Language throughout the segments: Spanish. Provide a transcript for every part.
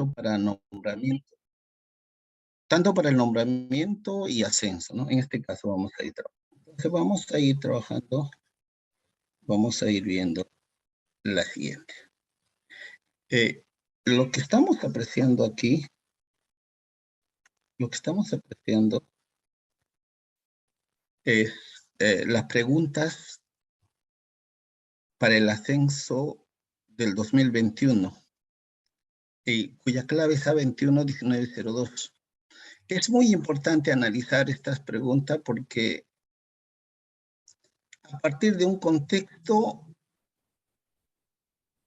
para nombramiento, tanto para el nombramiento y ascenso, ¿no? En este caso vamos a ir trabajando. Entonces vamos a ir trabajando, vamos a ir viendo la siguiente. Lo que estamos apreciando aquí, es las preguntas para el ascenso del 2021, cuya clave es A211902. Es muy importante analizar estas preguntas porque a partir de un contexto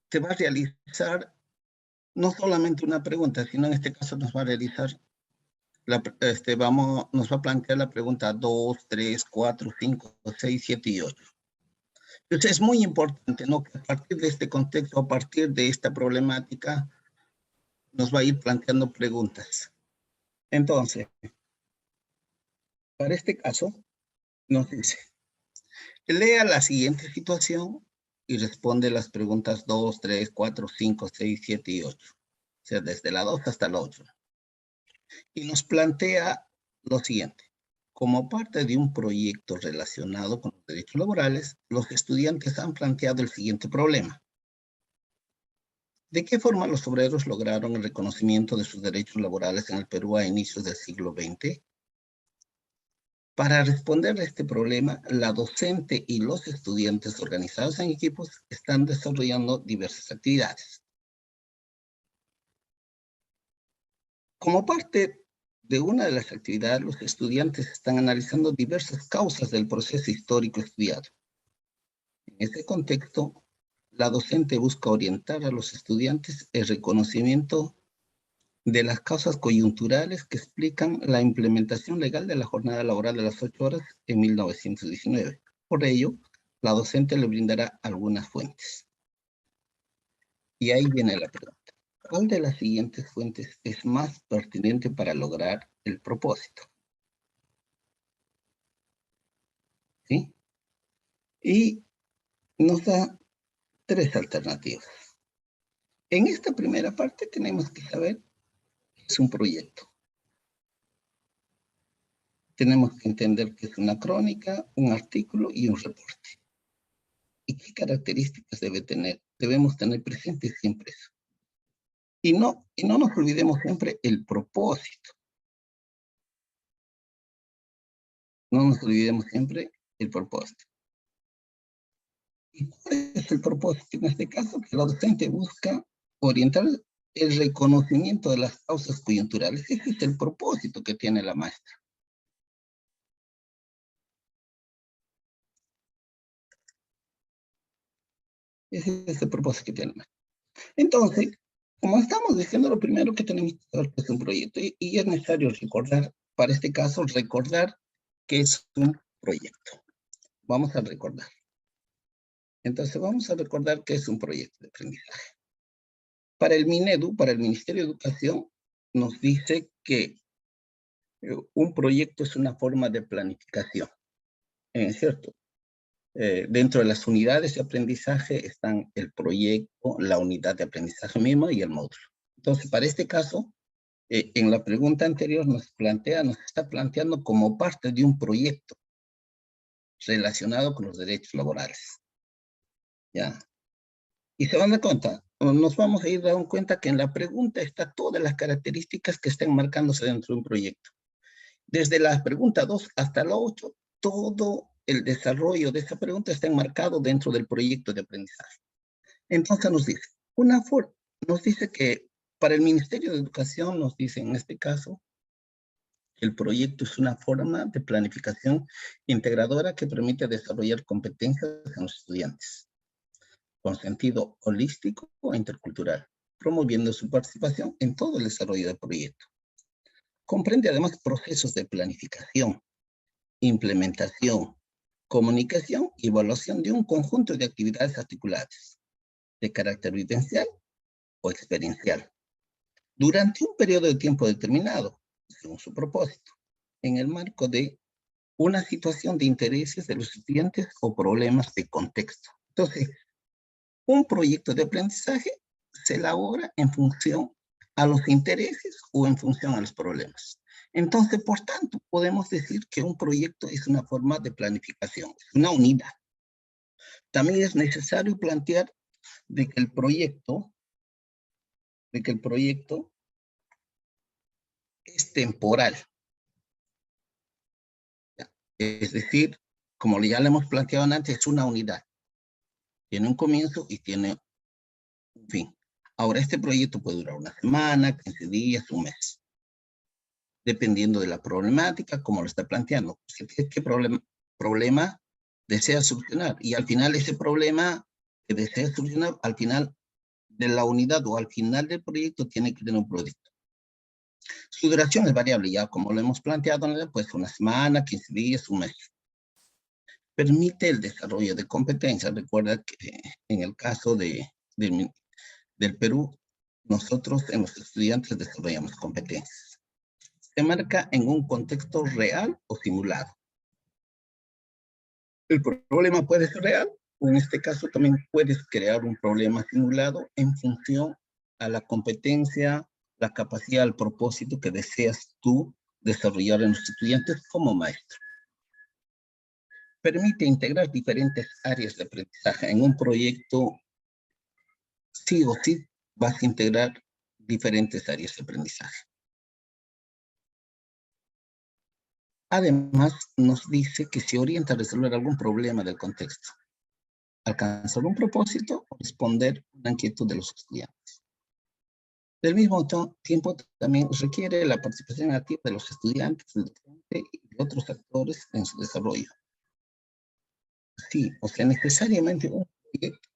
te va a realizar no solamente una pregunta, sino en este caso nos va a realizar, nos va a plantear la pregunta 2, 3, 4, 5, 6, 7 y 8. Entonces es muy importante, ¿no?, que a partir de este contexto, a partir de esta problemática, nos va a ir planteando preguntas. Entonces, para este caso, nos dice, lea la siguiente situación y responde las preguntas 2, 3, 4, 5, 6, 7 y 8. O sea, desde la 2 hasta la 8. Y nos plantea lo siguiente. Como parte de un proyecto relacionado con los derechos laborales, los estudiantes han planteado el siguiente problema. ¿De qué forma los obreros lograron el reconocimiento de sus derechos laborales en el Perú a inicios del siglo XX? Para responder a este problema, la docente y los estudiantes organizados en equipos están desarrollando diversas actividades. Como parte de una de las actividades, los estudiantes están analizando diversas causas del proceso histórico estudiado. En ese contexto, la docente busca orientar a los estudiantes el reconocimiento de las causas coyunturales que explican la implementación legal de la jornada laboral de las 8 horas en 1919. Por ello, la docente le brindará algunas fuentes. Y ahí viene la pregunta. ¿Cuál de las siguientes fuentes es más pertinente para lograr el propósito? ¿Sí? Y nos da 3 alternativas. En esta primera parte tenemos que saber qué es un proyecto. Tenemos que entender que es una crónica, un artículo y un reporte. ¿Y qué características debemos tener presentes siempre eso? Y no nos olvidemos siempre el propósito. No nos olvidemos siempre el propósito. ¿Y cuál es el propósito en este caso? Que la docente busca orientar el reconocimiento de las causas coyunturales. Ese es el propósito que tiene la maestra. Ese es el propósito que tiene la maestra. Entonces, como estamos diciendo, lo primero que tenemos que saber es un proyecto y es necesario recordar, para este caso, recordar que es un proyecto. Vamos a recordar. Entonces, vamos a recordar que es un proyecto de aprendizaje. Para el MINEDU, para el Ministerio de Educación, nos dice que un proyecto es una forma de planificación. ¿Es cierto? Dentro de las unidades de aprendizaje están el proyecto, la unidad de aprendizaje misma y el módulo. Entonces, para este caso, en la pregunta anterior nos está planteando como parte de un proyecto relacionado con los derechos laborales. ¿Ya? Y se van a dar cuenta, nos vamos a ir dando cuenta que en la pregunta está todas las características que están marcándose dentro de un proyecto. Desde la pregunta 2 hasta la 8, todo el desarrollo de esa pregunta está enmarcado dentro del proyecto de aprendizaje. Entonces nos dice que para el Ministerio de Educación, nos dice en este caso, el proyecto es una forma de planificación integradora que permite desarrollar competencias en los estudiantes, con sentido holístico o intercultural, promoviendo su participación en todo el desarrollo del proyecto. Comprende además procesos de planificación, implementación, comunicación y evaluación de un conjunto de actividades articuladas, de carácter vivencial o experiencial, durante un periodo de tiempo determinado, según su propósito, en el marco de una situación de intereses de los estudiantes o problemas de contexto. Entonces, un proyecto de aprendizaje se elabora en función a los intereses o en función a los problemas. Entonces, por tanto, podemos decir que un proyecto es una forma de planificación, es una unidad. También es necesario plantear de que el proyecto es temporal. Es decir, como ya le hemos planteado antes, es una unidad. Tiene un comienzo y tiene un fin. Ahora, este proyecto puede durar una semana, 15 días, un mes, dependiendo de la problemática, como lo está planteando. ¿Qué problema desea solucionar? Y al final ese problema que desea solucionar, al final de la unidad o al final del proyecto, tiene que tener un producto. Su duración es variable, ya como lo hemos planteado, pues una semana, 15 días, un mes. Permite el desarrollo de competencias. Recuerda que en el caso del Perú, nosotros en los estudiantes desarrollamos competencias. Se marca en un contexto real o simulado. El problema puede ser real, o en este caso también puedes crear un problema simulado en función a la competencia, la capacidad, el propósito que deseas tú desarrollar en los estudiantes como maestro. Permite integrar diferentes áreas de aprendizaje. En un proyecto, sí o sí, vas a integrar diferentes áreas de aprendizaje. Además, nos dice que se orienta a resolver algún problema del contexto, alcanzar un propósito o responder una inquietud de los estudiantes. Del mismo tiempo, también requiere la participación activa de los estudiantes, del docente y de otros actores en su desarrollo. Sí, o sea, necesariamente un proyecto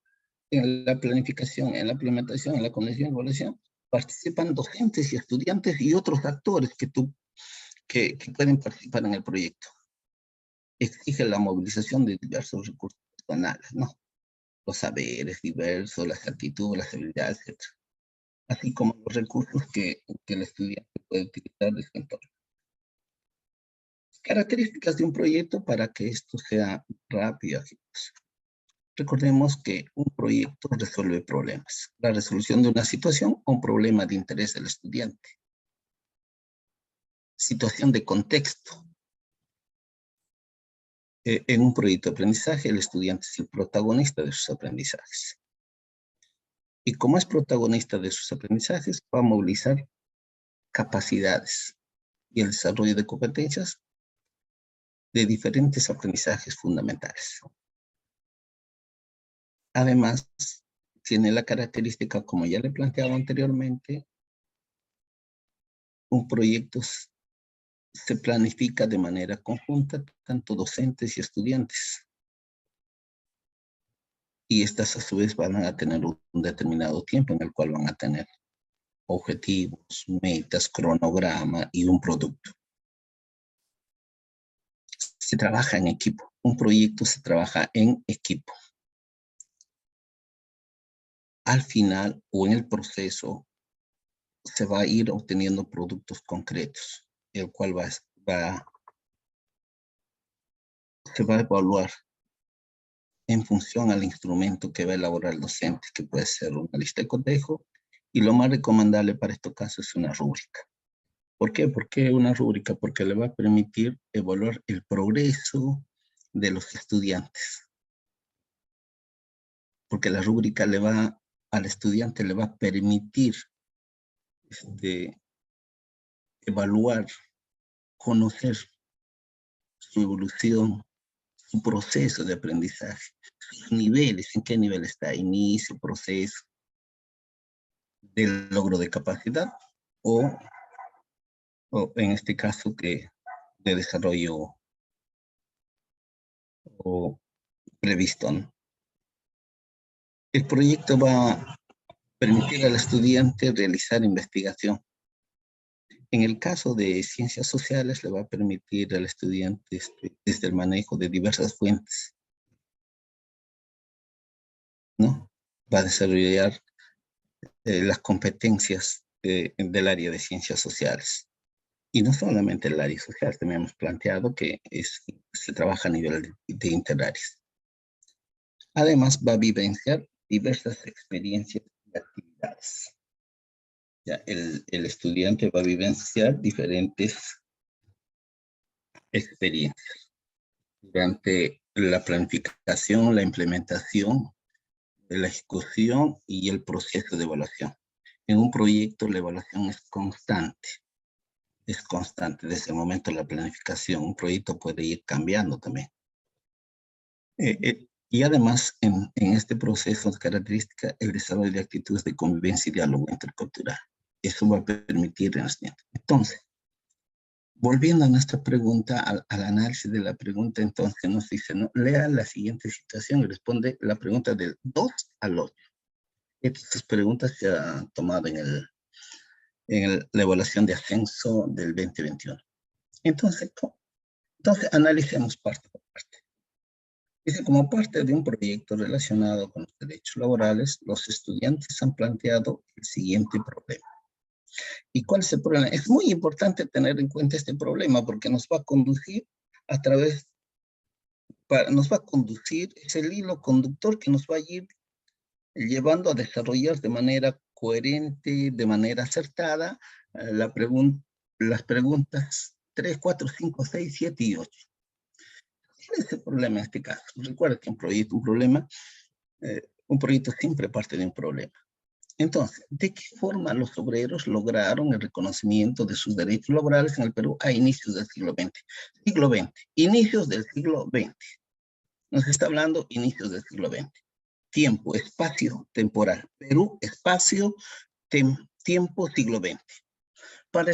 en la planificación, en la implementación, en la conexión y evaluación, participan docentes y estudiantes y otros actores que pueden participar en el proyecto. Exige la movilización de diversos recursos personales, ¿no? Los saberes diversos, las actitudes, las habilidades, etc. Así como los recursos que el estudiante puede utilizar de su entorno. Características de un proyecto para que esto sea rápido. Recordemos que un proyecto resuelve problemas. La resolución de una situación o un problema de interés del estudiante. Situación de contexto. En un proyecto de aprendizaje, el estudiante es el protagonista de sus aprendizajes. Y como es protagonista de sus aprendizajes, va a movilizar capacidades y el desarrollo de competencias de diferentes aprendizajes fundamentales. Además, tiene la característica, como ya le he planteado anteriormente, un proyecto se planifica de manera conjunta, tanto docentes y estudiantes. Y estas a su vez van a tener un determinado tiempo en el cual van a tener objetivos, metas, cronograma y un producto. Se trabaja en equipo. Un proyecto se trabaja en equipo. Al final o en el proceso se va a ir obteniendo productos concretos, el cual se va a evaluar en función al instrumento que va a elaborar el docente, que puede ser una lista de cotejo, y lo más recomendable para estos casos es una rúbrica. ¿Por qué? ¿Por qué una rúbrica? Porque le va a permitir evaluar el progreso de los estudiantes. Porque la rúbrica al estudiante le va a permitir evaluar, conocer su evolución, su proceso de aprendizaje, sus niveles, en qué nivel está, inicio, proceso, del logro de capacidad o en este caso de desarrollo o previsto, ¿no? El proyecto va a permitir al estudiante realizar investigación. En el caso de ciencias sociales, le va a permitir al estudiante desde el manejo de diversas fuentes, ¿no? Va a desarrollar las competencias del área de ciencias sociales. Y no solamente el área social, también hemos planteado que se trabaja a nivel de interáreas. Además, va a vivenciar diversas experiencias y actividades. Ya, el estudiante va a vivenciar diferentes experiencias durante la planificación, la implementación, la ejecución y el proceso de evaluación. En un proyecto la evaluación es constante desde el momento de la planificación. Un proyecto puede ir cambiando también. Y además, en este proceso de característica, el desarrollo de actitudes de convivencia y diálogo intercultural. Eso va a permitir en el siguiente. Entonces, volviendo a nuestra pregunta, al análisis de la pregunta, entonces nos dice, ¿no? Lea la siguiente situación y responde la pregunta del 2 al 8. Estas preguntas se han tomado en la evaluación de ascenso del 2021. Entonces analicemos parte por parte. Dice, como parte de un proyecto relacionado con los derechos laborales, los estudiantes han planteado el siguiente problema. ¿Y cuál es el problema? Es muy importante tener en cuenta este problema porque nos va a conducir es el hilo conductor que nos va a ir llevando a desarrollar de manera coherente, de manera acertada, las preguntas 3, 4, 5, 6, 7 y 8. ¿Cuál es el problema en este caso? Recuerda que un proyecto siempre parte de un problema. Entonces, ¿de qué forma los obreros lograron el reconocimiento de sus derechos laborales en el Perú a inicios del siglo XX? Inicios del siglo XX. Nos está hablando inicios del siglo XX. Tiempo, espacio, temporal. Perú, espacio, tiempo, siglo XX. Para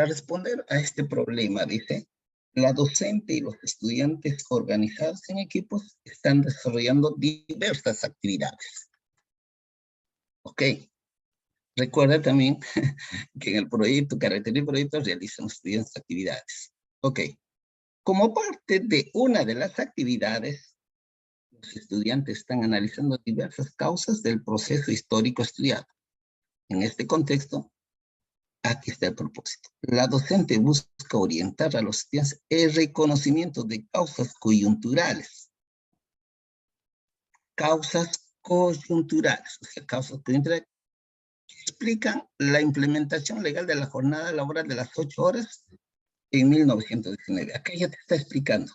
responder a este problema, dice, la docente y los estudiantes organizados en equipos están desarrollando diversas actividades. Ok. Recuerda también que en el proyecto, característica del proyecto, realizan los estudiantes actividades. Ok. Como parte de una de las actividades, los estudiantes están analizando diversas causas del proceso histórico estudiado. En este contexto, aquí está el propósito. La docente busca orientar a los estudiantes el reconocimiento de causas coyunturales. Causas coyunturales, o sea, causas coyunturales que explican la implementación legal de la jornada laboral de las 8 horas en 1919. Acá ya te está explicando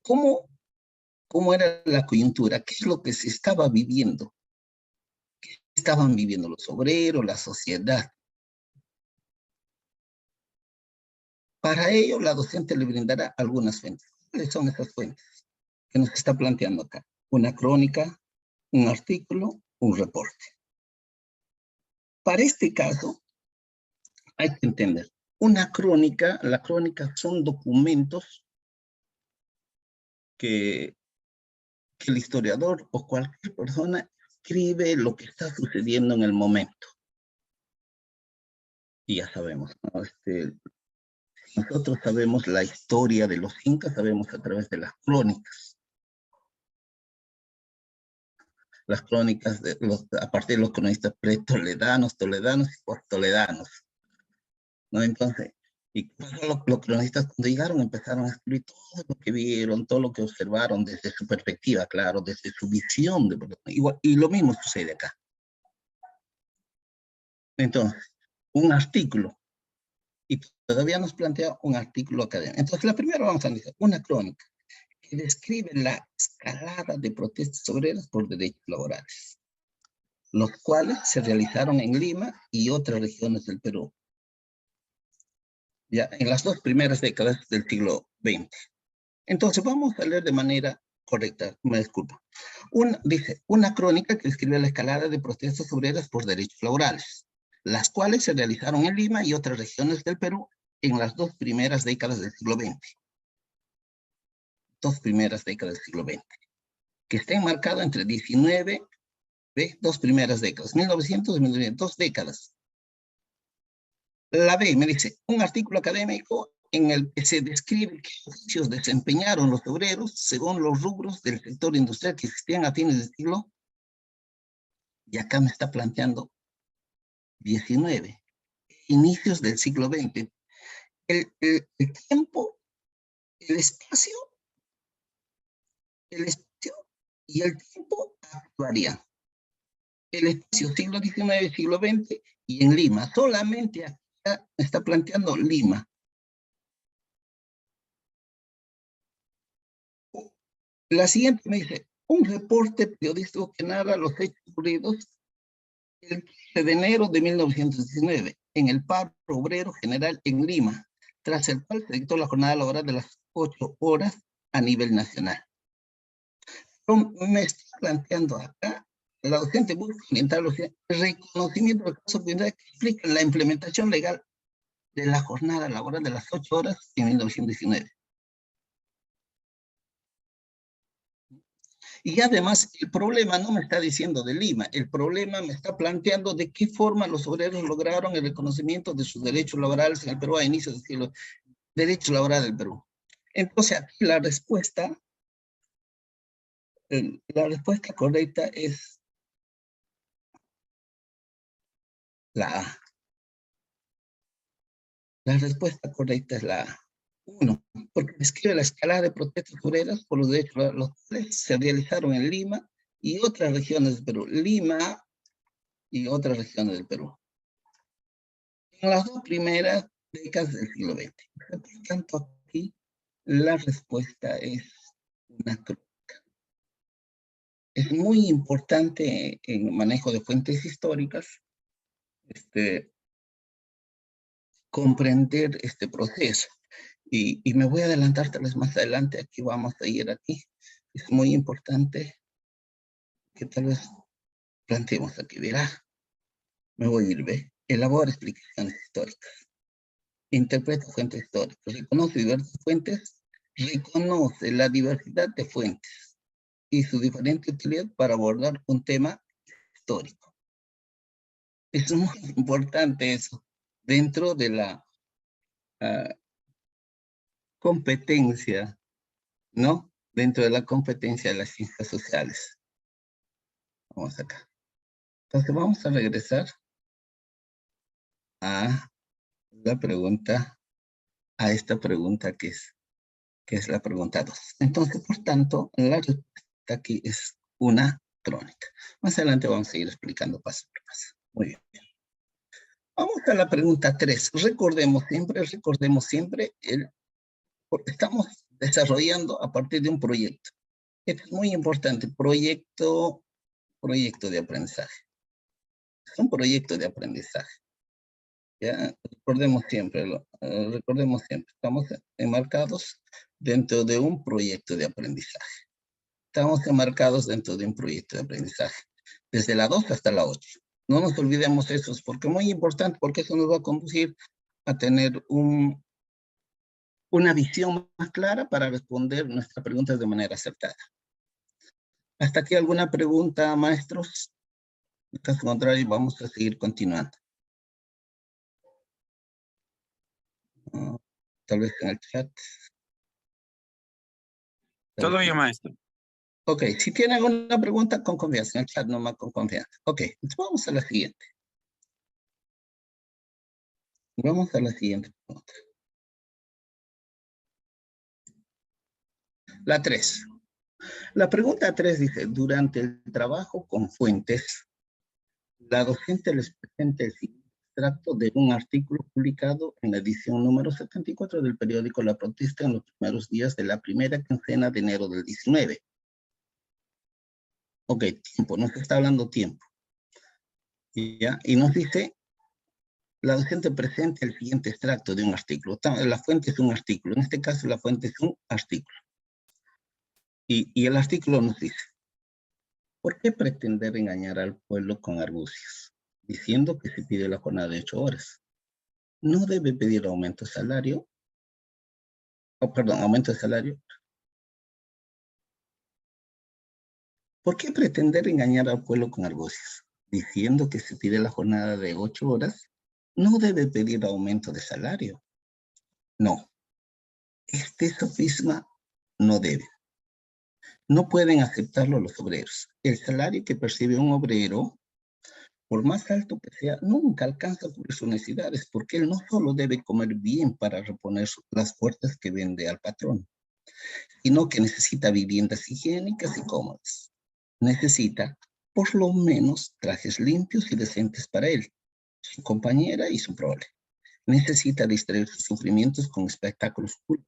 cómo era la coyuntura, qué es lo que se estaba viviendo, qué estaban viviendo los obreros, la sociedad. Para ello, la docente le brindará algunas fuentes. ¿Cuáles son esas fuentes que nos está planteando acá? Una crónica, un artículo, un reporte. Para este caso, hay que entender, la crónica son documentos que el historiador o cualquier persona escribe lo que está sucediendo en el momento. Y ya sabemos, ¿no? Nosotros sabemos la historia de los incas, sabemos a través de las crónicas. Las crónicas, a partir de los cronistas pre-toledanos, toledanos y post-toledanos, ¿no? Entonces, y los cronistas cuando llegaron empezaron a escribir todo lo que vieron, todo lo que observaron desde su perspectiva, claro, desde su visión. Igual, y lo mismo sucede acá. Entonces, un artículo, y todavía nos plantea un artículo académico. Entonces, la primera vamos a analizar una crónica que describe la escalada de protestas obreras por derechos laborales, los cuales se realizaron en Lima y otras regiones del Perú, ya en las 2 primeras décadas del siglo XX. Entonces, vamos a leer de manera correcta, me disculpo. Dice, una crónica que describe la escalada de protestas obreras por derechos laborales, las cuales se realizaron en Lima y otras regiones del Perú en las 2 primeras décadas del siglo XX. 2 primeras décadas del siglo XX, que está enmarcado entre 19, 2 primeras décadas, 1900 y 1900, 2 décadas. La B me dice, un artículo académico en el que se describe qué oficios desempeñaron los obreros según los rubros del sector industrial que existían a fines del siglo, y acá me está planteando 19, inicios del siglo XX. El tiempo, el espacio y el tiempo actuarían. El espacio siglo XIX, siglo XX, y en Lima. Solamente acá está planteando Lima. La siguiente me dice, un reporte periodístico que narra los hechos ocurridos el 15 de enero de 1919 en el paro obrero general en Lima, tras el cual se dictó la jornada laboral de las 8 horas a nivel nacional. Pero me está planteando acá, la docente busca orientar el reconocimiento de casos que explican la implementación legal de la jornada laboral de las 8 horas en 1919. Y además, el problema no me está diciendo de Lima, el problema me está planteando de qué forma los obreros lograron el reconocimiento de sus derechos laborales en el Perú a inicios del siglo, derechos laborales del Perú. Entonces, aquí la respuesta correcta es la A. La respuesta correcta es la A. 1, porque describe la escalada de protestas obreras por los derechos los cuales se realizaron en Lima y otras regiones del Perú. Lima y otras regiones del Perú. En las 2 primeras décadas del siglo XX. Por tanto, aquí la respuesta es una crónica. Es muy importante en el manejo de fuentes históricas comprender este proceso. Y me voy a adelantar tal vez más adelante, aquí vamos a ir aquí. Es muy importante que tal vez planteemos aquí, verá, me voy a ir, ve, elabora explicaciones históricas, interpreta fuentes históricas, reconoce diversas fuentes, reconoce la diversidad de fuentes y su diferente utilidad para abordar un tema histórico. Es muy importante eso, dentro de la competencia, ¿no? Dentro de la competencia de las ciencias sociales. Vamos acá. Entonces vamos a regresar a la pregunta, a esta pregunta que es la pregunta 2. Entonces, por tanto, la respuesta aquí es una crónica. Más adelante vamos a ir explicando paso por paso. Muy bien. Vamos a la pregunta 3. Recordemos siempre, estamos desarrollando a partir de un proyecto. Esto es muy importante, proyecto de aprendizaje. Es un proyecto de aprendizaje. ¿Ya? Recordemos siempre, estamos enmarcados dentro de un proyecto de aprendizaje. Estamos enmarcados dentro de un proyecto de aprendizaje, desde la 2 hasta la 8. No nos olvidemos eso, porque es muy importante, porque eso nos va a conducir a tener una visión más clara para responder nuestras preguntas de manera acertada. ¿Hasta aquí alguna pregunta, maestros? En caso contrario, vamos a seguir continuando. Tal vez en el chat. Todo bien, maestro. Ok, si tienen alguna pregunta, con confianza, en el chat nomás con confianza. Ok, entonces vamos a la siguiente. Vamos a la siguiente pregunta. La 3. La pregunta 3 dice, durante el trabajo con fuentes, la docente les presenta el siguiente extracto de un artículo publicado en la edición número 74 del periódico La Protesta en los primeros días de la primera quincena de enero del 19. Ok, tiempo, nos está hablando tiempo. ¿Ya? Y nos dice, la docente presenta el siguiente extracto de un artículo. La fuente es un artículo, en este caso la fuente es un artículo. Y el artículo nos dice, ¿por qué pretender engañar al pueblo con argucias, diciendo que se pide la jornada de 8 horas? No debe pedir aumento de salario, aumento de salario. ¿Por qué pretender engañar al pueblo con argucias, diciendo que se pide la jornada de 8 horas? No debe pedir aumento de salario. No, este sofisma no debe. No pueden aceptarlo los obreros. El salario que percibe un obrero, por más alto que sea, nunca alcanza a cubrir sus necesidades, porque él no solo debe comer bien para reponer las fuerzas que vende al patrón, sino que necesita viviendas higiénicas y cómodas. Necesita, por lo menos, trajes limpios y decentes para él. su compañera y su prole. Necesita distraer sus sufrimientos con espectáculos cool,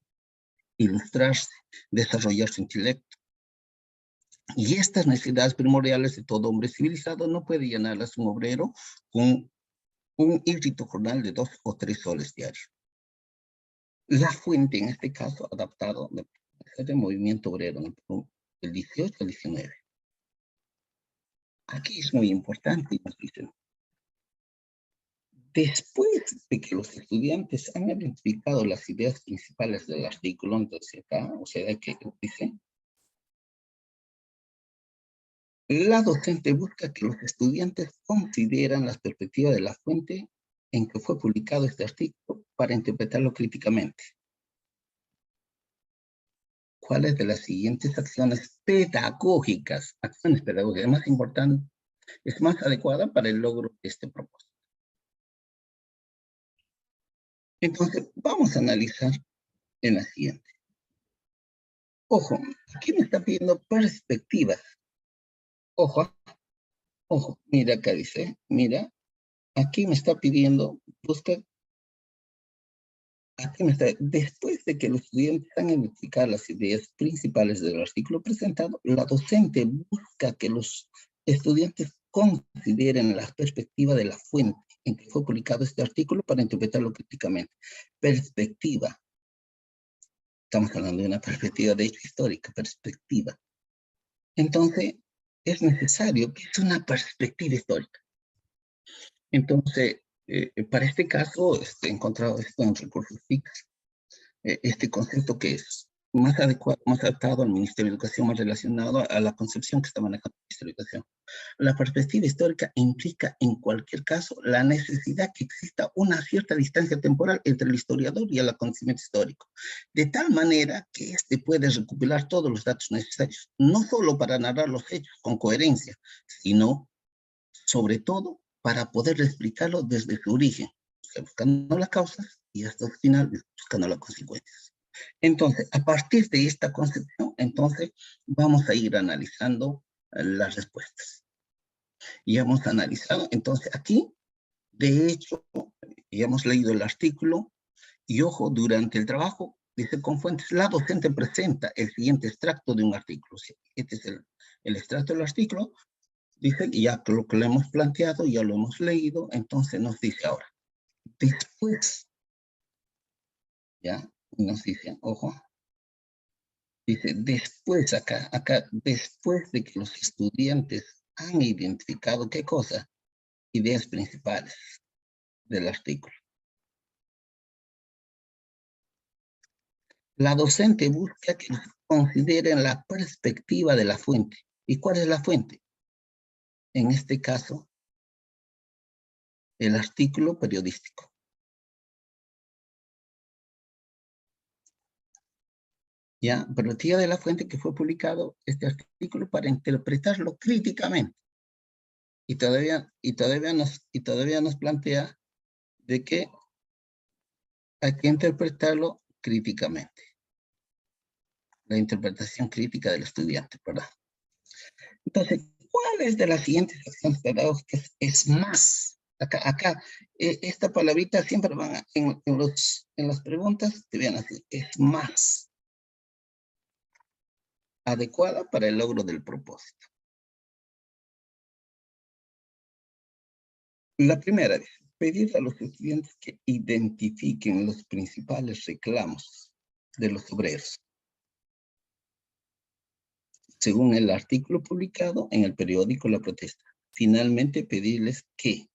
ilustrarse, desarrollar su intelecto. Y estas necesidades primordiales de todo hombre civilizado no puede llenarlas un obrero con un írrito jornal de 2 o 3 soles diarios. La fuente, en este caso, adaptado de movimiento obrero del 18 al 19. Aquí es muy importante, nos dicen. Después de que los estudiantes han identificado las ideas principales del artículo, entonces acá, o sea, que dice, la docente busca que los estudiantes consideran las perspectivas de la fuente en que fue publicado este artículo para interpretarlo críticamente. ¿Cuáles de las siguientes acciones pedagógicas más importante, es más adecuada para el logro de este propósito? Entonces, vamos a analizar en la siguiente. Ojo, aquí me está pidiendo perspectivas. Ojo, ojo, mira acá dice, mira, aquí me está pidiendo, busca, aquí me está, después de que los estudiantes han identificado las ideas principales del artículo presentado, la docente busca que los estudiantes consideren la perspectiva de la fuente en que fue publicado este artículo para interpretarlo críticamente. Perspectiva. Estamos hablando de una perspectiva de hecho histórica, perspectiva. Entonces, es necesario que es una perspectiva histórica. Entonces, para este caso, he encontrado esto en recursos FICS, este concepto que es más adecuado, más adaptado al Ministerio de Educación, más relacionado a la concepción que está manejando el Ministerio de Educación. La perspectiva histórica implica, en cualquier caso, la necesidad que exista una cierta distancia temporal entre el historiador y el acontecimiento histórico, de tal manera que éste puede recopilar todos los datos necesarios, no solo para narrar los hechos con coherencia, sino, sobre todo, para poder explicarlo desde su origen, o sea, buscando las causas y hasta el final buscando las consecuencias. Entonces, a partir de esta concepción, entonces, vamos a ir analizando las respuestas. Y hemos analizado, entonces, aquí, de hecho, ya hemos leído el artículo, y ojo, durante el trabajo, dice con fuentes, la docente presenta el siguiente extracto de un artículo. Este es el extracto del artículo. Dice, ya lo que lo hemos planteado, ya lo hemos leído, entonces nos dice ahora, después, ya, nos dice, ojo, dice, después acá, después de que los estudiantes han identificado, ¿qué cosa? Ideas principales del artículo. La docente busca que consideren la perspectiva de la fuente. ¿Y cuál es la fuente? En este caso, el artículo periodístico. ¿Ya? Partida de la fuente que fue publicado este artículo para interpretarlo críticamente. Y todavía nos plantea de que hay que interpretarlo críticamente. La interpretación crítica del estudiante, ¿verdad? Entonces, ¿cuáles de las siguientes acciones pedagógicas es más? Acá esta palabrita siempre van en las preguntas, te van a decir, es más adecuada para el logro del propósito. La primera es pedir a los estudiantes que identifiquen los principales reclamos de los obreros, según el artículo publicado en el periódico La Protesta. Finalmente, pedirles que,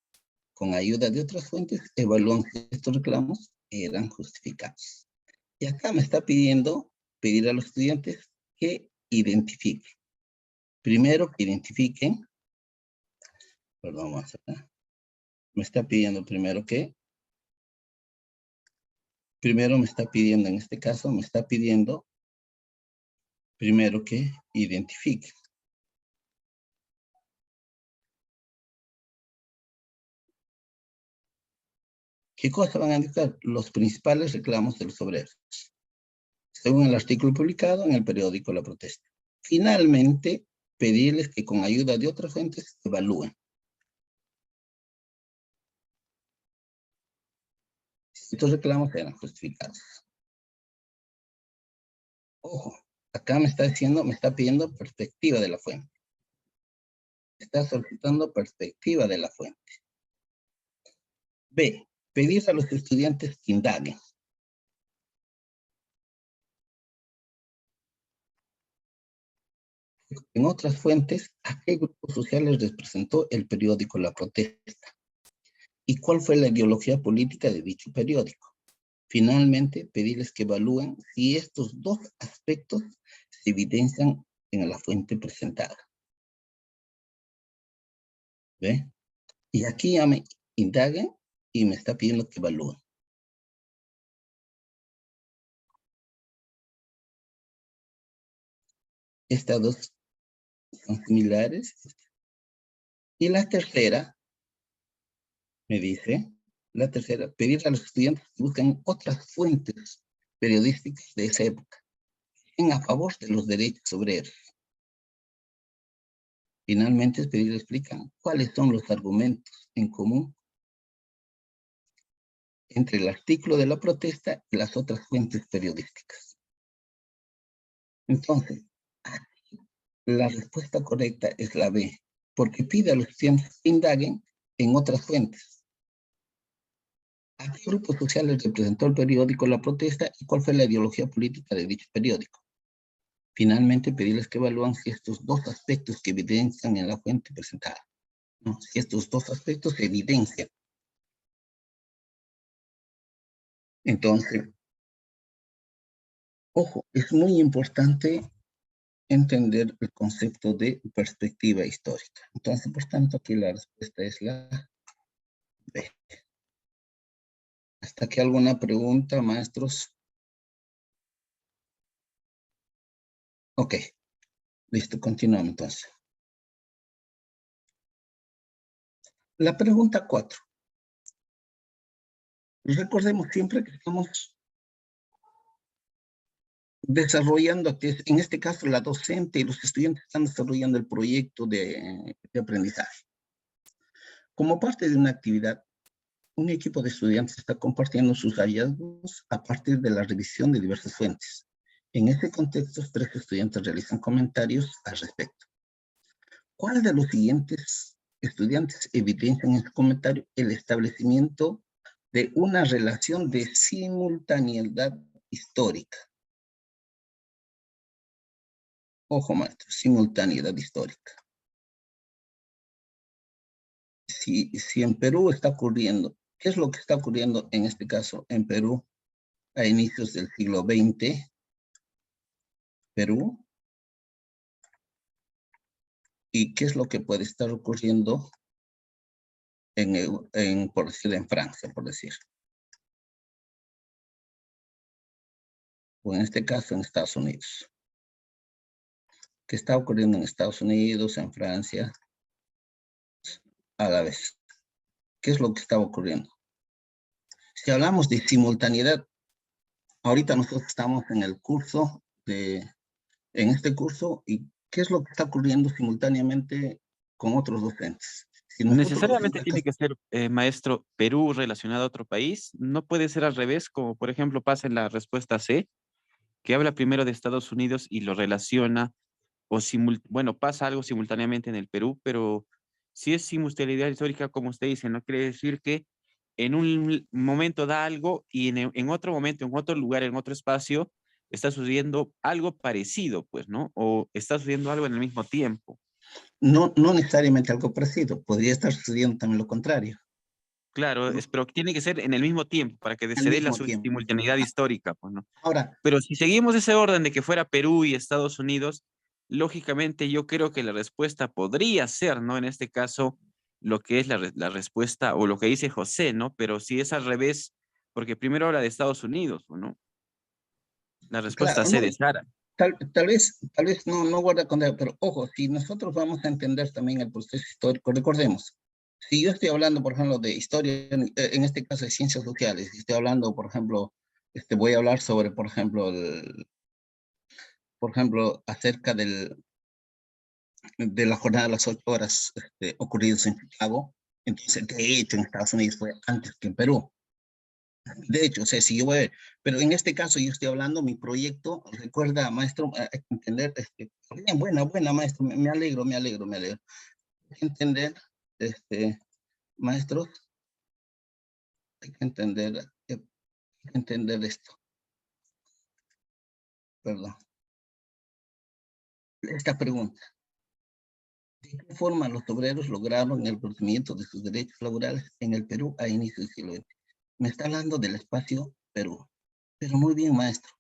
con ayuda de otras fuentes, evalúen si estos reclamos eran justificados. Y acá me está pidiendo, pedir a los estudiantes que identifiquen. Primero, que identifiquen, perdón, vamos acá. Me está pidiendo primero me está pidiendo, en este caso, me está pidiendo primero que identifiquen. ¿Qué cosa van a indicar? Los principales reclamos de los obreros, según el artículo publicado en el periódico La Protesta. Finalmente, pedirles que con ayuda de otras fuentes evalúen. Estos reclamos eran justificados. Ojo, acá me está diciendo, me está pidiendo perspectiva de la fuente. Está solicitando perspectiva de la fuente. B, pedir a los estudiantes que indaguen. En otras fuentes, ¿a qué grupos sociales representó el periódico La Protesta? ¿Y cuál fue la ideología política de dicho periódico? Finalmente, pedirles que evalúen si estos dos aspectos se evidencian en la fuente presentada. ¿Ve? Y aquí ya me indaguen y me está pidiendo que evalúen. Estas dos son similares. Y la tercera, me dice, la tercera, pedir a los estudiantes que busquen otras fuentes periodísticas de esa época en a favor de los derechos obreros. Finalmente, pedirles explican cuáles son los argumentos en común entre el artículo de la protesta y las otras fuentes periodísticas. Entonces, la respuesta correcta es la B, porque pide a los estudiantes que indaguen en otras fuentes. ¿A qué grupos sociales representó el periódico La Protesta y cuál fue la ideología política de dicho periódico? Finalmente, pedirles que evalúen si estos dos aspectos que evidencian en la fuente presentada, ¿no? Si estos dos aspectos se evidencian. Entonces, ojo, es muy importante entender el concepto de perspectiva histórica. Entonces, por tanto, aquí la respuesta es la B. ¿Hasta aquí alguna pregunta, maestros? Ok, listo, continuamos entonces. La pregunta 4. Recordemos siempre que estamos desarrollando, en este caso la docente y los estudiantes están desarrollando el proyecto de aprendizaje. Como parte de una actividad, un equipo de estudiantes está compartiendo sus hallazgos a partir de la revisión de diversas fuentes. En este contexto, 3 estudiantes realizan comentarios al respecto. ¿Cuál de los siguientes estudiantes evidencia en este comentario el establecimiento de una relación de simultaneidad histórica? Ojo, maestro, simultaneidad histórica. Si en Perú está ocurriendo, ¿qué es lo que está ocurriendo en este caso en Perú a inicios del siglo XX? Perú. ¿Y qué es lo que puede estar ocurriendo por decir, en Francia, por decir? O en este caso en Estados Unidos. ¿Qué está ocurriendo en Estados Unidos, en Francia, a la vez? ¿Qué es lo que está ocurriendo? Si hablamos de simultaneidad, ahorita nosotros estamos en el curso, en este curso, ¿y qué es lo que está ocurriendo simultáneamente con otros docentes? Si nosotros Necesariamente tiene que ser, maestro, Perú relacionado a otro país. No puede ser al revés, como por ejemplo pasa en la respuesta C, que habla primero de Estados Unidos y lo relaciona, o bueno, pasa algo simultáneamente en el Perú, pero si es simultaneidad histórica, como usted dice, no quiere decir que en un momento da algo y en otro momento, en otro lugar, en otro espacio, está sucediendo algo parecido, pues, ¿no? O está sucediendo algo en el mismo tiempo. no necesariamente algo parecido, podría estar sucediendo también lo contrario. Claro, ¿No? pero tiene que ser en el mismo tiempo para que Al se dé la mismo tiempo. simultaneidad histórica, pues, ¿no? Ahora, Pero si seguimos ese orden de que fuera Perú y Estados Unidos, lógicamente yo creo que la respuesta podría ser, ¿no? En este caso, lo que es la respuesta o lo que dice José, ¿no? Pero si es al revés, porque primero habla de Estados Unidos, ¿no? La respuesta claro, C no, de Sara. tal vez no guarda condena, pero ojo, si nosotros vamos a entender también el proceso histórico, recordemos, si yo estoy hablando, por ejemplo, de historia, en este caso de ciencias sociales, si estoy hablando, por ejemplo, voy a hablar sobre, por ejemplo, acerca de la jornada de las 8 horas ocurridos en Chicago, entonces, de hecho, en Estados Unidos fue antes que en Perú. De hecho, o sea, si yo voy, pero en este caso yo estoy hablando, mi proyecto, recuerda, maestro, hay que entender, bien, buena, maestro, me alegro, me alegro, me alegro. Hay que entender, maestros, hay que entender, esto, perdón, esta pregunta. ¿De qué forma los obreros lograron el conocimiento de sus derechos laborales en el Perú a inicios del siglo XX? Me está hablando del espacio Perú, pero muy bien, maestro,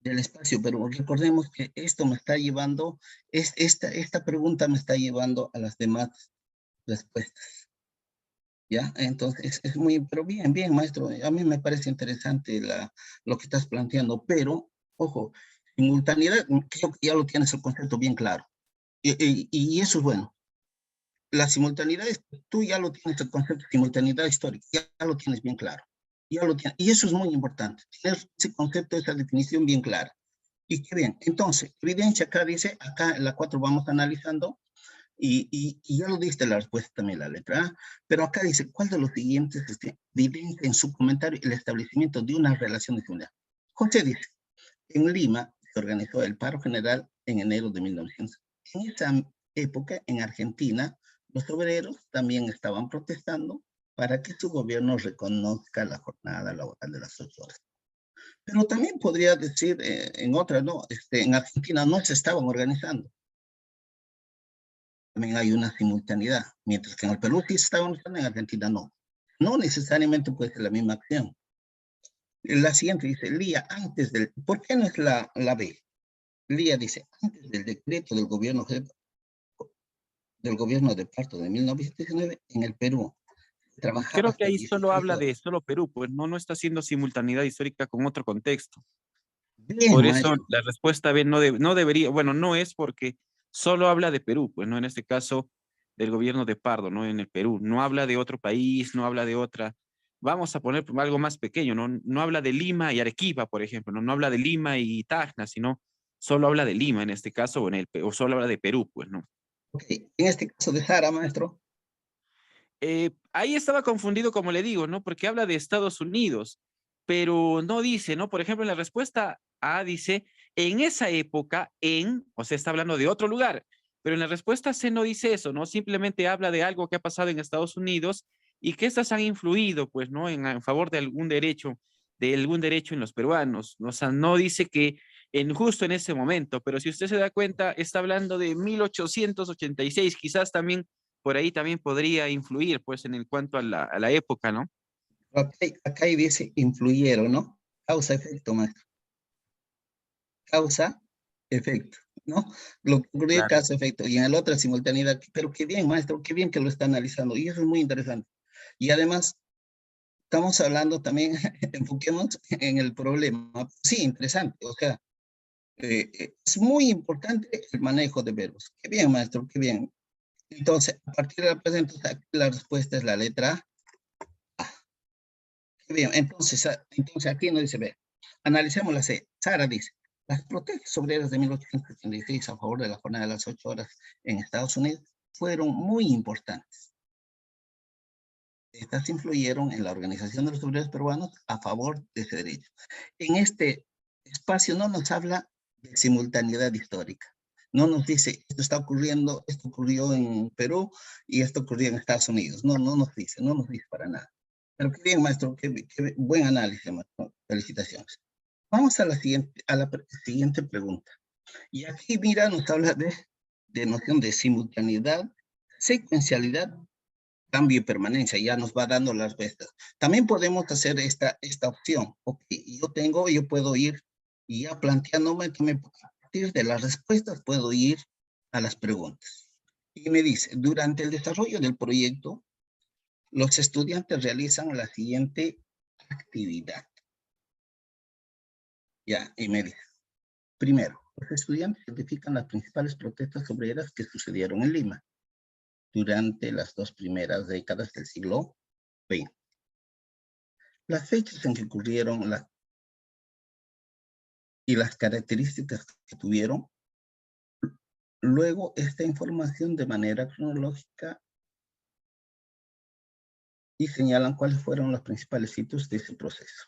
del espacio, pero recordemos que esto me está llevando, esta pregunta me está llevando a las demás respuestas, ¿ya? Entonces, es muy, pero bien, bien, maestro, a mí me parece interesante lo que estás planteando, pero, ojo, simultaneidad, creo que ya lo tienes el concepto bien claro, y eso es bueno. La simultaneidad, tú ya lo tienes el concepto de simultaneidad histórica, ya lo tienes bien claro, ya lo tienes, y eso es muy importante, tener ese concepto, esa definición bien clara. Y qué bien. Entonces, evidencia acá dice, acá en la 4 vamos analizando, y ya lo diste la respuesta también, la letra A, pero acá dice, ¿cuál de los siguientes evidencia en su comentario el establecimiento de una relación de seguridad? José dice, en Lima se organizó el paro general en enero de 1900. En esa época, en Argentina, los obreros también estaban protestando para que su gobierno reconozca la jornada laboral de las 8 horas. Pero también podría decir en otra, ¿no? En Argentina no se estaban organizando. También hay una simultaneidad. Mientras que en el Perú sí se estaban organizando, en Argentina no. No necesariamente puede ser la misma acción. La siguiente dice, Lía, antes del... ¿Por qué no es la B? Lía dice, antes del decreto del gobierno de parto de 1919, en el Perú trabajaba Creo que hasta ahí solo 16 habla horas. de solo Perú, pues no está haciendo simultaneidad histórica con otro contexto. Bien, Por eso maestro. la respuesta B no debería, bueno, no es porque solo habla de Perú, pues no en este caso del gobierno de Pardo, no en el Perú, no habla de otro país, no habla de otra, vamos a poner algo más pequeño, no habla de Lima y Arequipa, por ejemplo, no habla de Lima y Tacna, sino solo habla de Lima en este caso, o solo habla de Perú, pues no. Ok, en este caso de Jara, maestro. Ahí estaba confundido, como le digo, ¿no? Porque habla de Estados Unidos, pero no dice, ¿no? Por ejemplo, en la respuesta A dice, en esa época, o sea, está hablando de otro lugar, pero en la respuesta C no dice eso, ¿no? Simplemente habla de algo que ha pasado en Estados Unidos y que estas han influido, pues, ¿no? En favor de algún derecho en los peruanos. O sea, no dice que justo en ese momento, pero si usted se da cuenta, está hablando de 1886, quizás también por ahí también podría influir, pues, en el cuanto a la época, ¿no? Acá ahí dice influyeron, ¿no? Causa-efecto, maestro. Causa-efecto, ¿no? Lo que ocurrió Claro. causa-efecto. Y en el otro simultaneidad. Pero qué bien, maestro, qué bien que lo está analizando. Y eso es muy interesante. Y además, estamos hablando también, enfoquemos en el problema. Sí, interesante. O sea, es muy importante el manejo de verbos. Qué bien, maestro, qué bien. Entonces, a partir de la presente, la respuesta es la letra A. Qué bien, entonces aquí nos dice, ve, analicemos la C. Sara dice, las protestas obreras de 1876 a favor de la jornada de las 8 horas en Estados Unidos fueron muy importantes. Estas influyeron en la organización de los obreros peruanos a favor de ese derecho. En este espacio no nos habla de simultaneidad histórica. No nos dice, esto está ocurriendo, esto ocurrió en Perú y esto ocurrió en Estados Unidos. No nos dice para nada. Pero qué bien, maestro, qué buen análisis, maestro. Felicitaciones. Vamos a la siguiente pregunta. Y aquí, mira, nos habla de noción de simultaneidad, secuencialidad, cambio y permanencia, ya nos va dando las respuestas. También podemos hacer esta opción. Ok, yo puedo ir y ya planteándome, a partir de las respuestas puedo ir a las preguntas. Y me dice, durante el desarrollo del proyecto, los estudiantes realizan la siguiente actividad. Ya, y me dice, primero, los estudiantes identifican las principales protestas obreras que sucedieron en Lima durante las 2 primeras décadas del siglo XX. Las fechas en que ocurrieron y las características que tuvieron. Luego, esta información de manera cronológica y señalan cuáles fueron los principales hitos de ese proceso.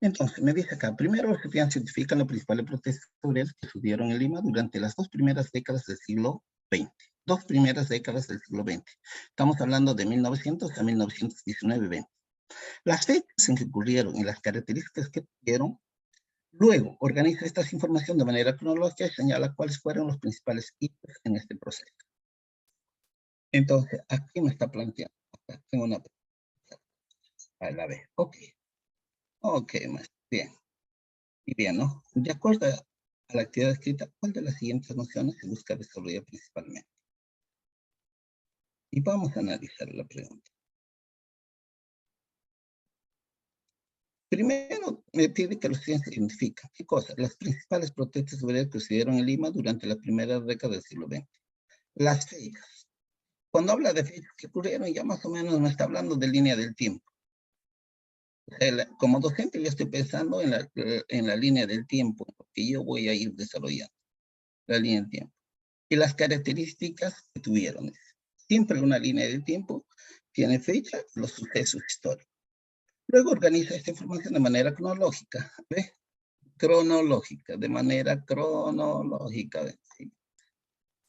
Entonces, me dice acá, primero los estudiantes identifican los principales protestas obreras que sucedieron en Lima durante las 2 primeras décadas del siglo XX. 2 primeras décadas del siglo XX. Estamos hablando de 1900 a 1919-20. Las fechas en que ocurrieron y las características que tuvieron. Luego, organiza esta información de manera cronológica y señala cuáles fueron los principales hitos en este proceso. Entonces, aquí me está planteando. Acá tengo una pregunta. A la vez. Ok. Ok, maestro. Bien. Y bien, ¿no? De acuerdo a la actividad escrita, ¿cuál de las siguientes nociones se busca desarrollar principalmente? Y vamos a analizar la pregunta. Primero, me pide que los estudiantes identifiquen. ¿Qué cosa? Las principales protestas obreras que sucedieron en Lima durante la primera década del siglo XX. Las fechas. Cuando habla de fechas que ocurrieron, ya más o menos me está hablando de línea del tiempo. Como docente, yo estoy pensando en la línea del tiempo, que yo voy a ir desarrollando, la línea del tiempo. Y las características que tuvieron. Siempre una línea del tiempo tiene fecha, los sucesos históricos. Luego organiza esta información de manera cronológica, ¿ve? Cronológica, de manera cronológica, ¿ve? Sí.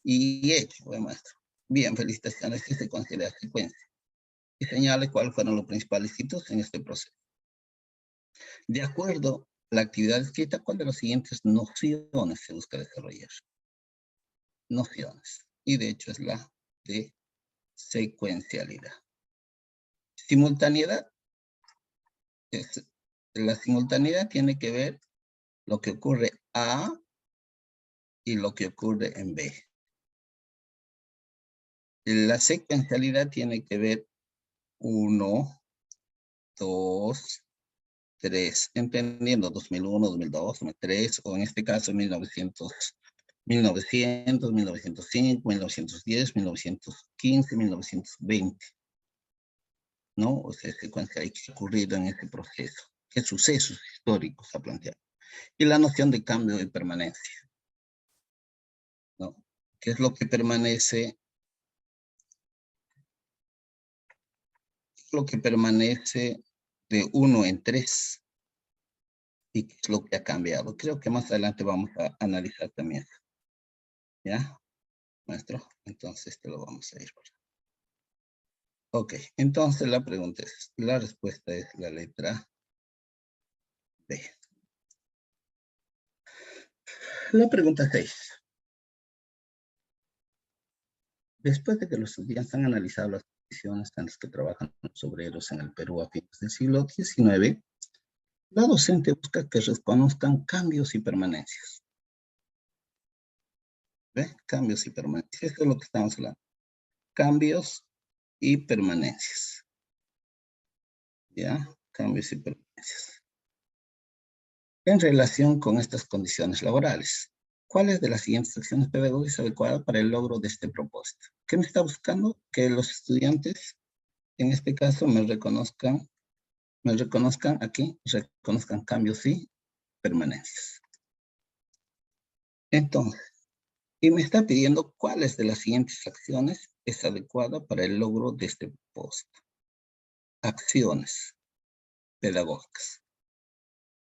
Y hecho, ¿ve, maestro? Bien, felicitaciones, que se considera secuencia. Y señale cuáles fueron los principales hitos en este proceso. De acuerdo a la actividad escrita, ¿cuál de las siguientes nociones se busca desarrollar? Nociones. Y de hecho es la de secuencialidad. Simultaneidad. La simultaneidad tiene que ver lo que ocurre A y lo que ocurre en B. La secuencialidad tiene que ver 1, 2, 3, entendiendo 2001, 2002, 2003, o en este caso 1900, 1905, 1910, 1915, 1920. ¿No? O sea, secuencia hay que ocurrir en este proceso. ¿Qué sucesos históricos ha planteado? Y la noción de cambio y permanencia, ¿no? ¿Qué es lo que permanece? Lo que permanece de 1 en 3 y qué es lo que ha cambiado. Creo que más adelante vamos a analizar también. ¿Ya? Maestro, entonces te lo vamos a ir por. Ok, entonces la pregunta es, la respuesta es la letra B. La pregunta 6. Después de que los estudiantes han analizado las condiciones en las que trabajan los obreros en el Perú a fines del siglo XIX, la docente busca que reconozcan cambios y permanencias. ¿Ve? Cambios y permanencias, eso es lo que estamos hablando. Cambios y permanencias. ¿Ya? Cambios y permanencias. En relación con estas condiciones laborales, ¿cuáles de las siguientes acciones pedagógicas adecuadas para el logro de este propósito? ¿Qué me está buscando? Que los estudiantes, en este caso, me reconozcan aquí, reconozcan cambios y permanencias. Entonces, y me está pidiendo cuáles de las siguientes acciones es adecuada para el logro de este propósito. Acciones pedagógicas.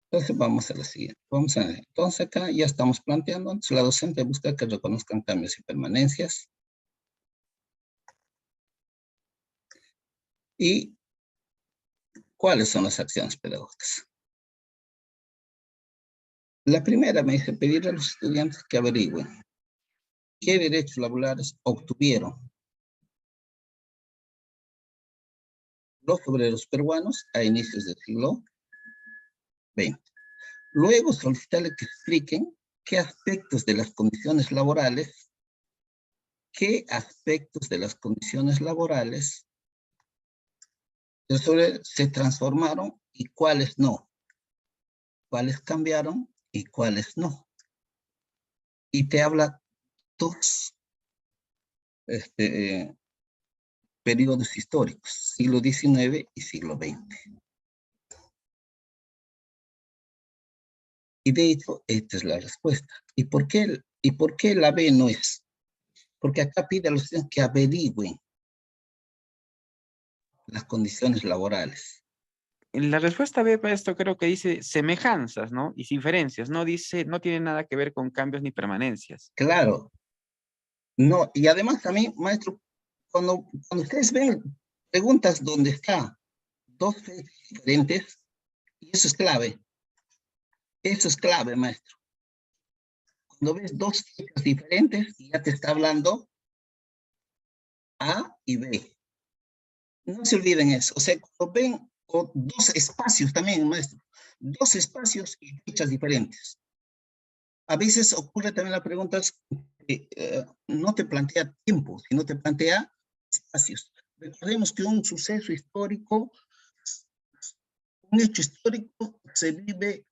Entonces vamos a la siguiente. Entonces acá ya estamos planteando, entonces la docente busca que reconozcan cambios y permanencias. ¿Y cuáles son las acciones pedagógicas? La primera me dice pedir a los estudiantes que averigüen qué derechos laborales obtuvieron los obreros peruanos a inicios del siglo XX. Luego solicitarle que expliquen qué aspectos de las condiciones laborales se transformaron y cuáles no, cuáles cambiaron y cuáles no. Y te habla dos periodos históricos, siglo XIX y siglo XX. Y de hecho, esta es la respuesta. ¿Y por qué la B no es? Porque acá pide a los estudiantes que averigüen las condiciones laborales. En la respuesta B, maestro, creo que dice semejanzas, ¿no? Y diferencias, no dice, no tiene nada que ver con cambios ni permanencias. Claro, no, y además también, maestro, cuando ustedes ven preguntas donde está dos fechas diferentes, y eso es clave, maestro. Cuando ves dos fechas diferentes, ya te está hablando A y B. No se olviden eso. O sea, cuando ven dos espacios también, maestro, dos espacios y fechas diferentes. A veces ocurre también la pregunta, no te plantea tiempo, sino te plantea espacios. Recordemos que un suceso histórico, un hecho histórico se vive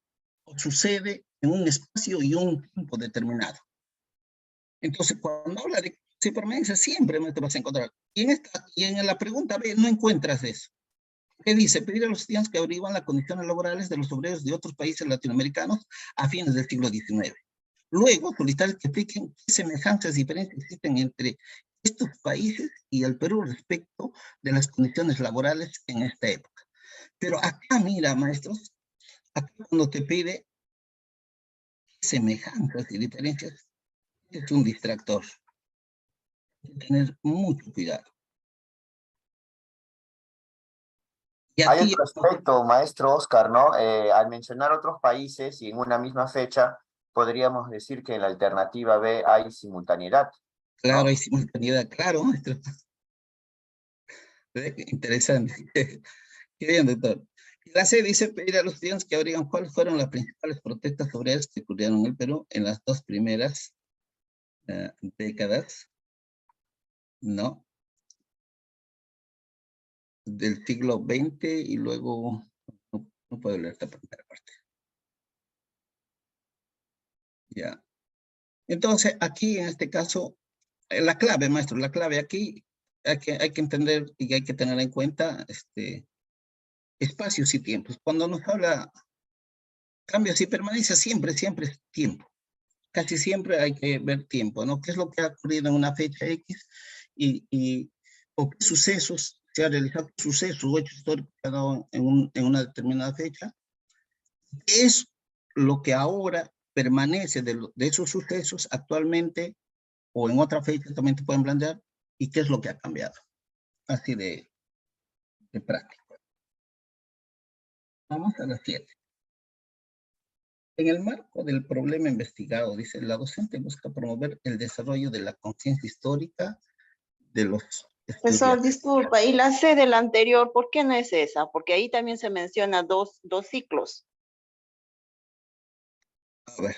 o sucede en un espacio y un tiempo determinado. Entonces, cuando habla de permanencia, siempre te vas a encontrar. Y en la pregunta B no encuentras eso. ¿Qué dice? Pedir a los estudiantes que averiguan las condiciones laborales de los obreros de otros países latinoamericanos a fines del siglo XIX. Luego, solicitar que expliquen qué semejanzas y diferencias existen entre estos países y el Perú respecto de las condiciones laborales en esta época. Pero acá, mira, maestros, acá cuando te pide semejanzas y diferencias, es un distractor. Hay que tener mucho cuidado. Y Hay aquí, otro aspecto, maestro Oscar, ¿no? Al mencionar otros países y en una misma fecha, podríamos decir que en la alternativa B hay simultaneidad, claro, ¿no? hay simultaneidad, claro, maestro. Interesante. Qué bien, doctor. La C dice pedir a los estudiantes que averigüen cuáles fueron las principales protestas obreras que ocurrieron en el Perú en las dos primeras décadas, ¿no? Del siglo XX y luego, no puedo leer esta primera parte. Ya. Entonces, aquí en este caso, la clave, maestro, la clave aquí hay que entender y hay que tener en cuenta espacios y tiempos. Cuando nos habla cambios y permanencia, siempre es tiempo. Casi siempre hay que ver tiempo, ¿no? ¿Qué es lo que ha ocurrido en una fecha X o qué sucesos se ha realizado, sucesos o hechos históricos que ha dado en una determinada fecha? ¿Qué es lo que ahora permanece de esos sucesos actualmente o en otra fecha también te pueden plantear? ¿Y qué es lo que ha cambiado? Así de práctico. Vamos a las 7. En el marco del problema investigado, dice, la docente busca promover el desarrollo de la conciencia histórica de los Profesor, estudiantes. disculpa, y la C del anterior, ¿por qué no es esa? Porque ahí también se menciona dos ciclos. A ver,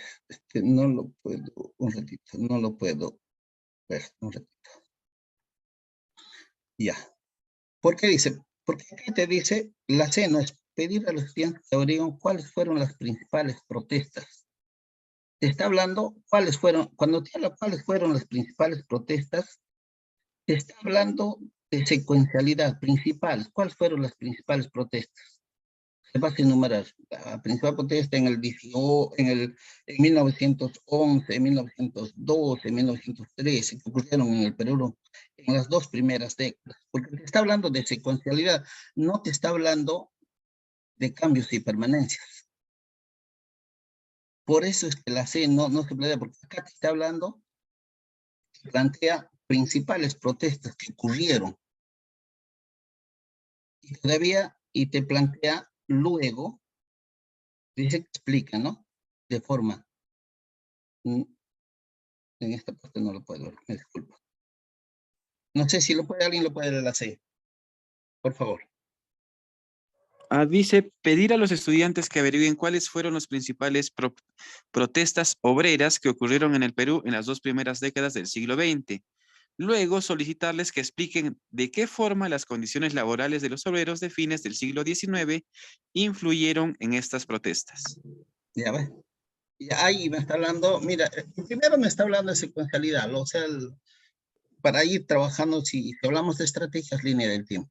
no lo puedo, un ratito, no lo puedo ver, un ratito. Ya. ¿Por qué dice? Porque aquí te dice, la C no es pedir a los estudiantes que averigüen cuáles fueron las principales protestas. Te está hablando cuáles fueron, cuando te habla cuáles fueron las principales protestas, te está hablando de secuencialidad, principales. ¿Cuáles fueron las principales protestas? Se va a enumerar. La principal protesta en el 18, en 1911, en 1912, en 1913, que ocurrieron en el Perú en las dos primeras décadas. Porque te está hablando de secuencialidad, no te está hablando de cambios y permanencias. Por eso es que la C no se plantea, porque acá te está hablando, plantea principales protestas que ocurrieron y te plantea luego, dice que explica, ¿no? De forma, en esta parte no lo puedo ver, me disculpo. No sé si alguien lo puede leer la C, por favor. Dice pedir a los estudiantes que averigüen cuáles fueron las principales protestas obreras que ocurrieron en el Perú en las dos primeras décadas del siglo XX. Luego, solicitarles que expliquen de qué forma las condiciones laborales de los obreros de fines del siglo XIX influyeron en estas protestas. Ya ves. Y ahí me está hablando, mira, primero me está hablando de secuencialidad, o sea, para ir trabajando, si hablamos de estrategias, línea del tiempo.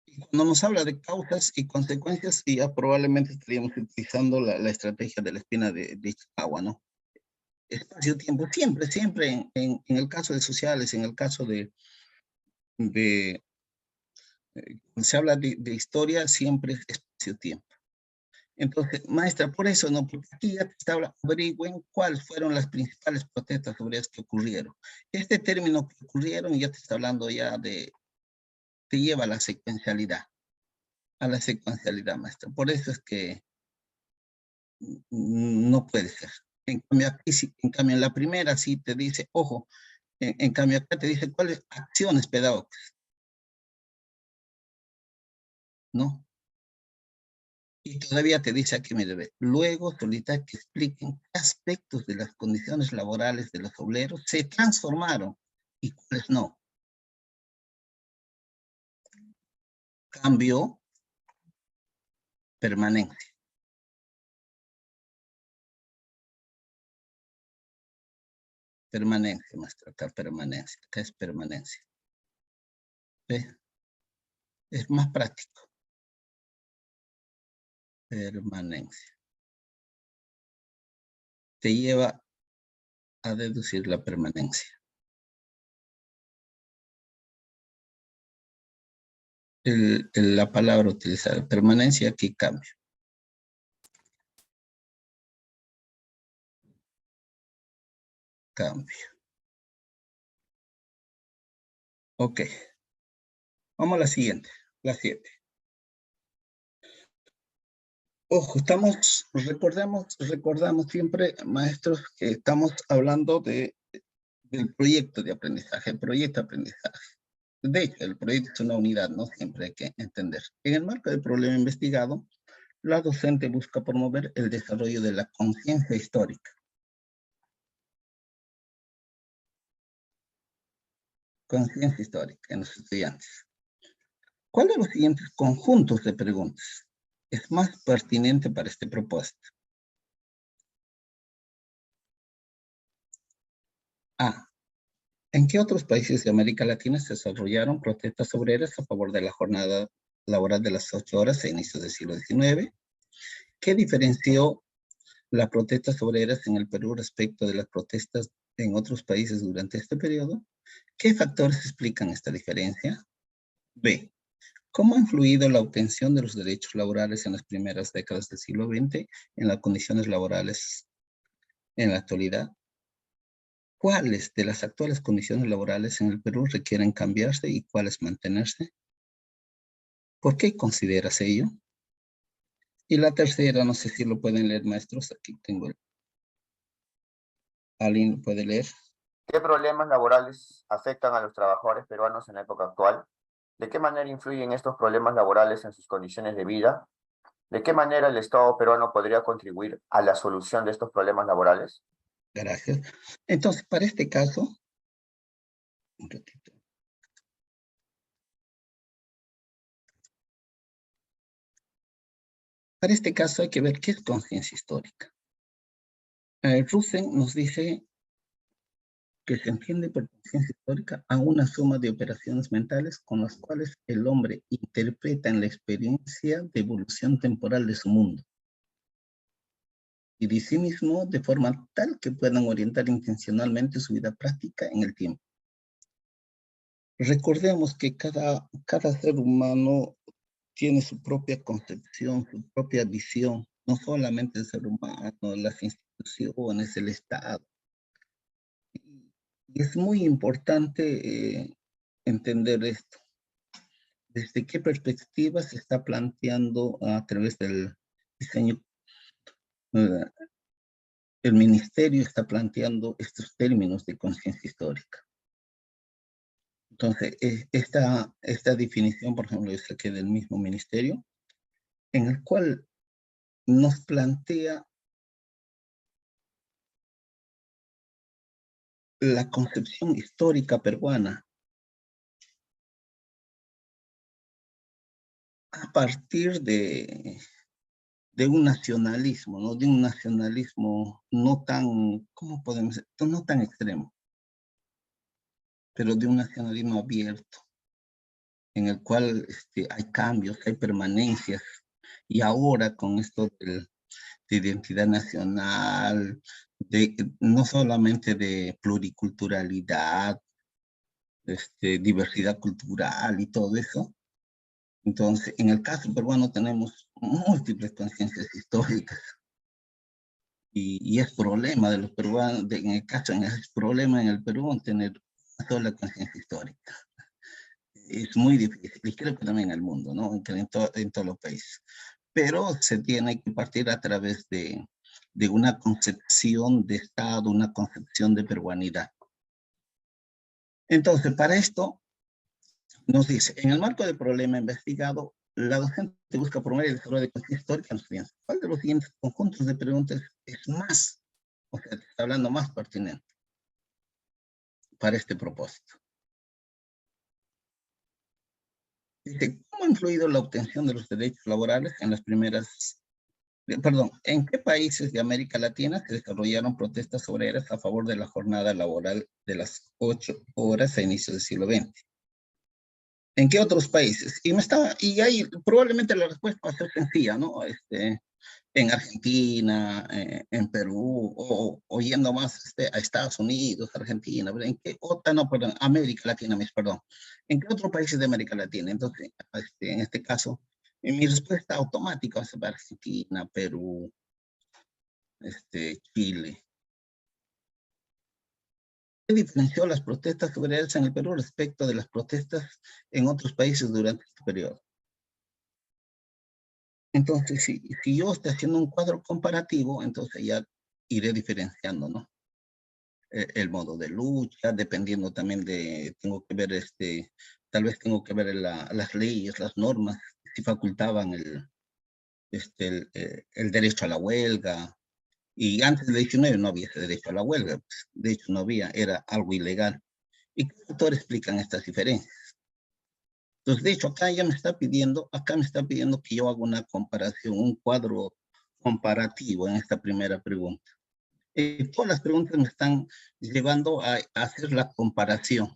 Y cuando nos habla de causas y consecuencias, ya probablemente estaríamos utilizando la estrategia de la espina de Ishikawa, ¿no? Espacio-tiempo, siempre en el caso de sociales, en el caso de Cuando se habla de historia, siempre es espacio-tiempo. Entonces, maestra, por eso, ¿no? Porque aquí ya te está hablando, averigüen cuáles fueron las principales protestas obreras que ocurrieron. Este término que ocurrieron ya te está hablando ya de, te lleva a la secuencialidad, maestra. Por eso es que no puede ser. En cambio, aquí sí, en cambio, en la primera sí te dice, ojo, en cambio acá te dice cuáles acciones pedagógicas, ¿no? Y todavía te dice aquí, mire, luego solicita que expliquen qué aspectos de las condiciones laborales de los obreros se transformaron y cuáles no. Cambio, permanencia. Permanencia, maestra, acá permanencia, acá es permanencia. ¿Ve? Es más práctico. Permanencia. Te lleva a deducir la permanencia. La palabra utilizada, permanencia, aquí cambio. Cambio. Ok. Vamos a la siguiente, la 7. Ojo, recordamos siempre, maestros, que estamos hablando del proyecto de aprendizaje, De hecho, el proyecto es una unidad, ¿no? Siempre hay que entender. En el marco del problema investigado, la docente busca promover el desarrollo de la conciencia histórica. Conciencia histórica en los estudiantes. ¿Cuál de los siguientes conjuntos de preguntas es más pertinente para este propósito? A. ¿En qué otros países de América Latina se desarrollaron protestas obreras a favor de la jornada laboral de las 8 horas a inicios del siglo XIX? ¿Qué diferenció las protestas obreras en el Perú respecto de las protestas en otros países durante este periodo? ¿Qué factores explican esta diferencia? B. ¿Cómo ha influido la obtención de los derechos laborales en las primeras décadas del siglo XX en las condiciones laborales en la actualidad? ¿Cuáles de las actuales condiciones laborales en el Perú requieren cambiarse y cuáles mantenerse? ¿Por qué consideras ello? Y la tercera, no sé si lo pueden leer, maestros, aquí tengo. ¿Alguien puede leer? ¿Qué problemas laborales afectan a los trabajadores peruanos en la época actual? ¿De qué manera influyen estos problemas laborales en sus condiciones de vida? ¿De qué manera el Estado peruano podría contribuir a la solución de estos problemas laborales? Gracias. Entonces, para este caso, un ratito. Para este caso hay que ver qué es conciencia histórica. Rusen nos dice que se entiende por conciencia histórica a una suma de operaciones mentales con las cuales el hombre interpreta en la experiencia de evolución temporal de su mundo y de sí mismo de forma tal que puedan orientar intencionalmente su vida práctica en el tiempo. Recordemos que cada ser humano tiene su propia concepción, su propia visión, no solamente el ser humano, las instituciones, el Estado. Y es muy importante entender esto. ¿Desde qué perspectiva se está planteando a través del diseño? El ministerio está planteando estos términos de conciencia histórica. Entonces, esta definición, por ejemplo, es aquí del mismo ministerio, en el cual nos plantea la concepción histórica peruana a partir de un nacionalismo, ¿no? De un nacionalismo no tan, ¿cómo podemos decir? No tan extremo, pero de un nacionalismo abierto, en el cual hay cambios, hay permanencias, y ahora con esto de identidad nacional, no solamente de pluriculturalidad, diversidad cultural y todo eso, Entonces, en el caso peruano tenemos múltiples conciencias históricas. Y es problema de los peruanos, en el caso, es problema en el Perú tener una sola conciencia histórica. Es muy difícil, y creo que también en el mundo, ¿no? En todos los países. Pero se tiene que partir a través de una concepción de Estado, una concepción de peruanidad. Entonces, para esto, nos dice, en el marco del problema investigado, la docente busca promover el desarrollo de conciencia histórica en los estudiantes. ¿Cuál de los siguientes conjuntos de preguntas es más, o sea, está hablando más pertinente para este propósito? Dice, ¿cómo ha influido la obtención de los derechos laborales en las primeras, perdón, en qué países de América Latina se desarrollaron protestas obreras a favor de la jornada laboral de las 8 horas a inicios del siglo XX? ¿En qué otros países? Y ahí probablemente la respuesta va a ser sencilla, ¿no? En Argentina, en Perú, o yendo más a Estados Unidos, Argentina, ¿verdad? ¿En qué otra? No, perdón, América Latina, perdón. ¿En qué otros países de América Latina? Entonces, en este caso, en mi respuesta automática va a ser Argentina, Perú, Chile. ¿Qué diferenció las protestas obreras en el Perú respecto de las protestas en otros países durante este periodo? Entonces, si yo estoy haciendo un cuadro comparativo, entonces ya iré diferenciando, ¿no? El modo de lucha, dependiendo también tengo que ver, tal vez tengo que ver las leyes, las normas, si facultaban el derecho a la huelga. Y antes del 19 no había ese derecho a la huelga, pues, de hecho no había, era algo ilegal. ¿Y qué autores explican estas diferencias? Entonces, de hecho, acá me está pidiendo que yo haga una comparación, un cuadro comparativo en esta primera pregunta. Todas las preguntas me están llevando a hacer la comparación.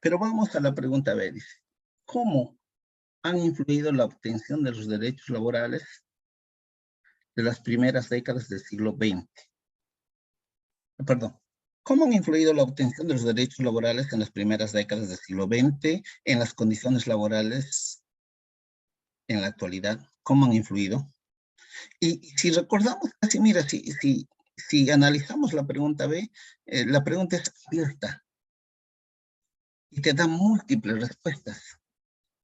Pero vamos a la pregunta B, dice, ¿cómo han influido la obtención de los derechos laborales de las primeras décadas del siglo XX? Perdón. ¿Cómo han influido la obtención de los derechos laborales en las primeras décadas del siglo XX en las condiciones laborales en la actualidad? ¿Cómo han influido? Y si recordamos, casi mira, si analizamos la pregunta B, la pregunta es abierta y te da múltiples respuestas.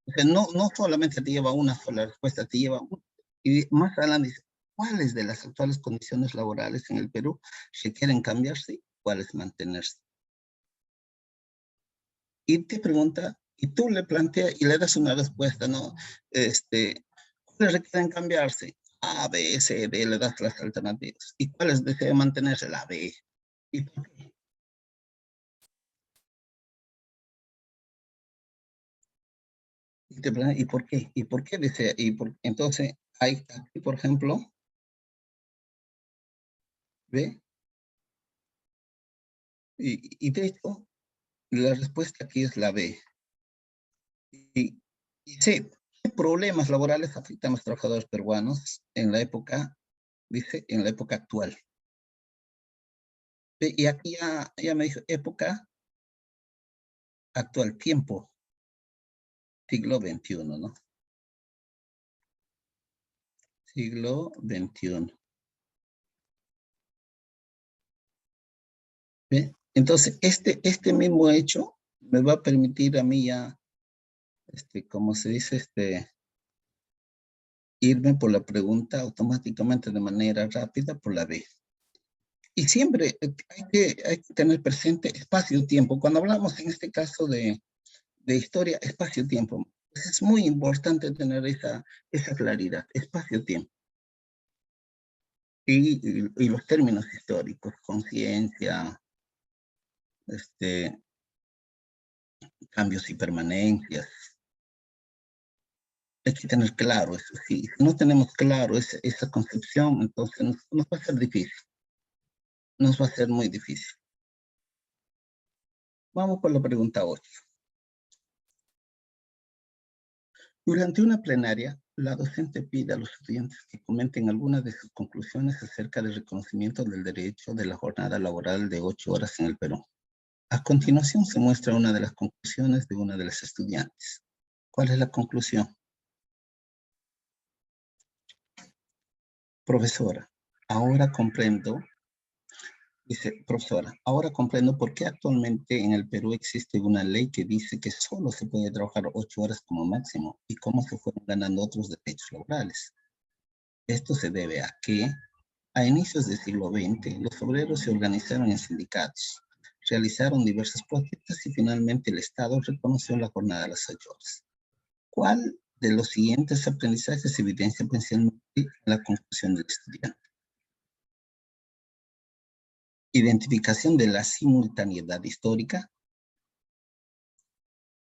O sea, no solamente te lleva una sola respuesta, te lleva, y más adelante dice, ¿cuáles de las actuales condiciones laborales en el Perú requieren cambiarse y cuáles mantenerse? Y te pregunta, y tú le planteas y le das una respuesta, ¿no? ¿Cuáles requieren cambiarse? A, B, C, D, le das las alternativas. ¿Y cuáles desean mantenerse? La B. ¿Y por qué? ¿Y por qué? ¿Y por qué desea? Entonces, hay aquí, por ejemplo, ¿ve? Y de hecho, la respuesta aquí es la B. Y C, ¿qué problemas laborales afectan a los trabajadores peruanos en la época, dice, en la época actual? ¿Ve? Y aquí ya me dijo, época actual, tiempo, siglo XXI, ¿no? Siglo XXI. ¿Ve? Entonces, este mismo hecho me va a permitir a mí ya, como se dice, irme por la pregunta automáticamente de manera rápida por la B. Y siempre hay que tener presente espacio-tiempo. Cuando hablamos en este caso de historia, espacio-tiempo, pues es muy importante tener esa claridad, espacio-tiempo. Y los términos históricos, conciencia, cambios y permanencias. Hay que tener claro eso. Si no tenemos claro esa concepción, entonces nos va a ser difícil. Nos va a ser muy difícil. Vamos por la pregunta 8. Durante una plenaria, la docente pide a los estudiantes que comenten algunas de sus conclusiones acerca del reconocimiento del derecho de la jornada laboral de 8 horas en el Perú. A continuación se muestra una de las conclusiones de una de las estudiantes. ¿Cuál es la conclusión? Profesora, ahora comprendo, dice profesora, ahora comprendo por qué actualmente en el Perú existe una ley que dice que solo se puede trabajar 8 horas como máximo y cómo se fueron ganando otros derechos laborales. Esto se debe a que a inicios del siglo XX los obreros se organizaron en sindicatos, realizaron diversas protestas y finalmente el Estado reconoció la jornada de las 8 horas. ¿Cuál de los siguientes aprendizajes evidencia principalmente la conclusión del estudiante? Identificación de la simultaneidad histórica,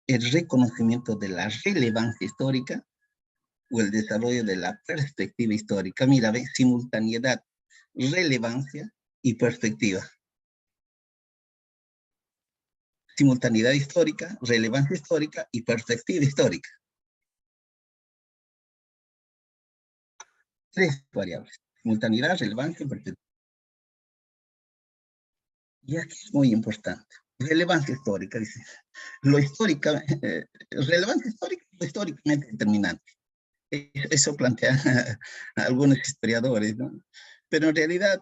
el reconocimiento de la relevancia histórica o el desarrollo de la perspectiva histórica. Mira, ve, simultaneidad, relevancia y perspectiva. Simultaneidad histórica, relevancia histórica y perspectiva histórica. 3 variables. Simultaneidad, relevancia y perspectiva. Y aquí es muy importante. Relevancia histórica, dice. Lo histórica, relevancia histórica, lo históricamente determinante. Eso plantean algunos historiadores, ¿no? Pero en realidad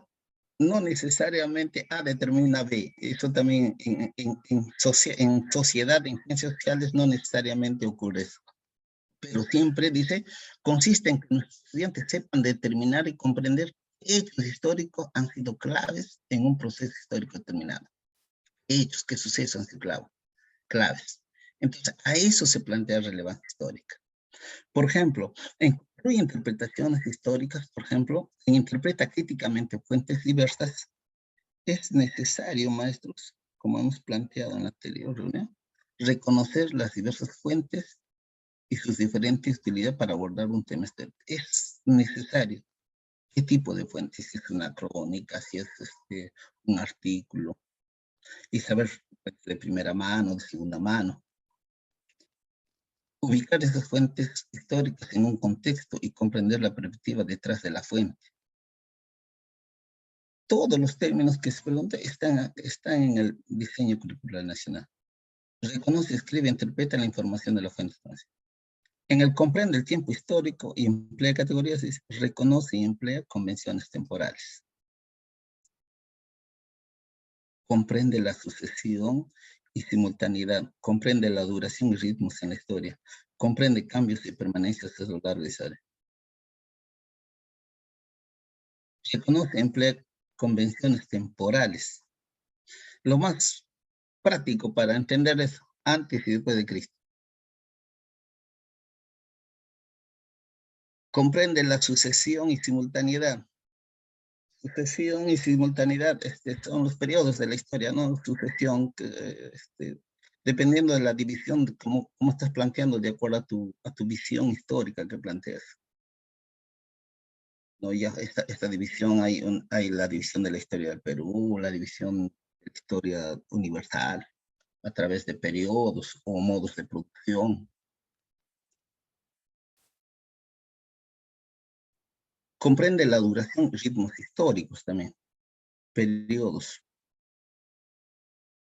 no necesariamente A determina B. Eso también en sociedad, en ciencias sociales, no necesariamente ocurre eso. Pero siempre dice, consiste en que los estudiantes sepan determinar y comprender qué hechos históricos han sido claves en un proceso histórico determinado. Hechos, qué sucesos han sido claves. Entonces, a eso se plantea relevancia histórica. Por ejemplo, incluye interpretaciones históricas, por ejemplo, interpreta críticamente fuentes diversas. Es necesario, maestros, como hemos planteado en la anterior reunión, reconocer las diversas fuentes y sus diferentes utilidades para abordar un tema histórico. Es necesario. ¿Qué tipo de fuentes? Si es una crónica, si es un artículo, y saber de primera mano, de segunda mano. Ubicar esas fuentes históricas en un contexto y comprender la perspectiva detrás de la fuente. Todos los términos que se preguntan están en el diseño curricular nacional. Reconoce, escribe, interpreta la información de la fuente. En el comprende el tiempo histórico y emplea categorías, reconoce y emplea convenciones temporales. Comprende la sucesión y simultaneidad, comprende la duración y ritmos en la historia, comprende cambios y permanencias a lo largo de esa área. Reconoce y emplea convenciones temporales. Lo más práctico para entender es antes y después de Cristo. Comprende la sucesión y simultaneidad. Sucesión y simultaneidad son los periodos de la historia, ¿no? Sucesión, dependiendo de la división, de cómo estás planteando de acuerdo a tu visión histórica que planteas. ¿No? Ya esta división, hay la división de la historia del Perú, la división de la historia universal, a través de periodos o modos de producción. Comprende la duración y ritmos históricos también, periodos.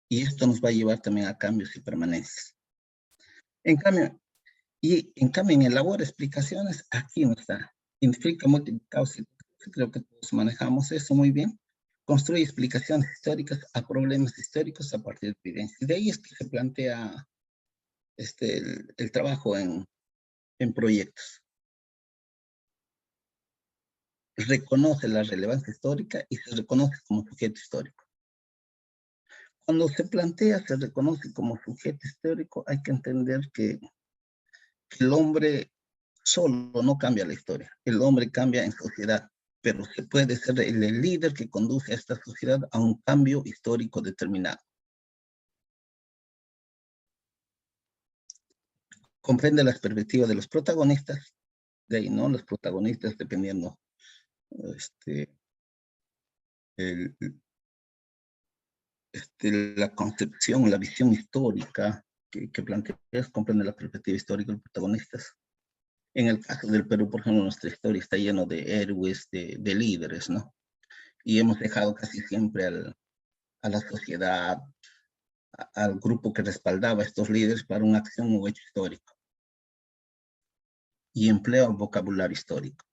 Y esto nos va a llevar también a cambios y permanencias. En cambio, en elabora explicaciones, aquí no está. Identifica multiplicados, creo que todos manejamos eso muy bien. Construye explicaciones históricas a problemas históricos a partir de evidencia. De ahí es que se plantea el trabajo en proyectos. Reconoce la relevancia histórica y se reconoce como sujeto histórico. Cuando se plantea, se reconoce como sujeto histórico, hay que entender que el hombre solo no cambia la historia, el hombre cambia en sociedad, pero se puede ser el líder que conduce a esta sociedad a un cambio histórico determinado. Comprende las perspectivas de los protagonistas, de ahí, ¿no? Los protagonistas dependiendo la concepción, la visión histórica que planteas, comprende la perspectiva histórica de los protagonistas. En el caso del Perú, por ejemplo, nuestra historia está lleno de héroes, de líderes, ¿no? Y hemos dejado casi siempre a la sociedad, al grupo que respaldaba a estos líderes para una acción o hecho histórico. y emplea un vocabulario histórico.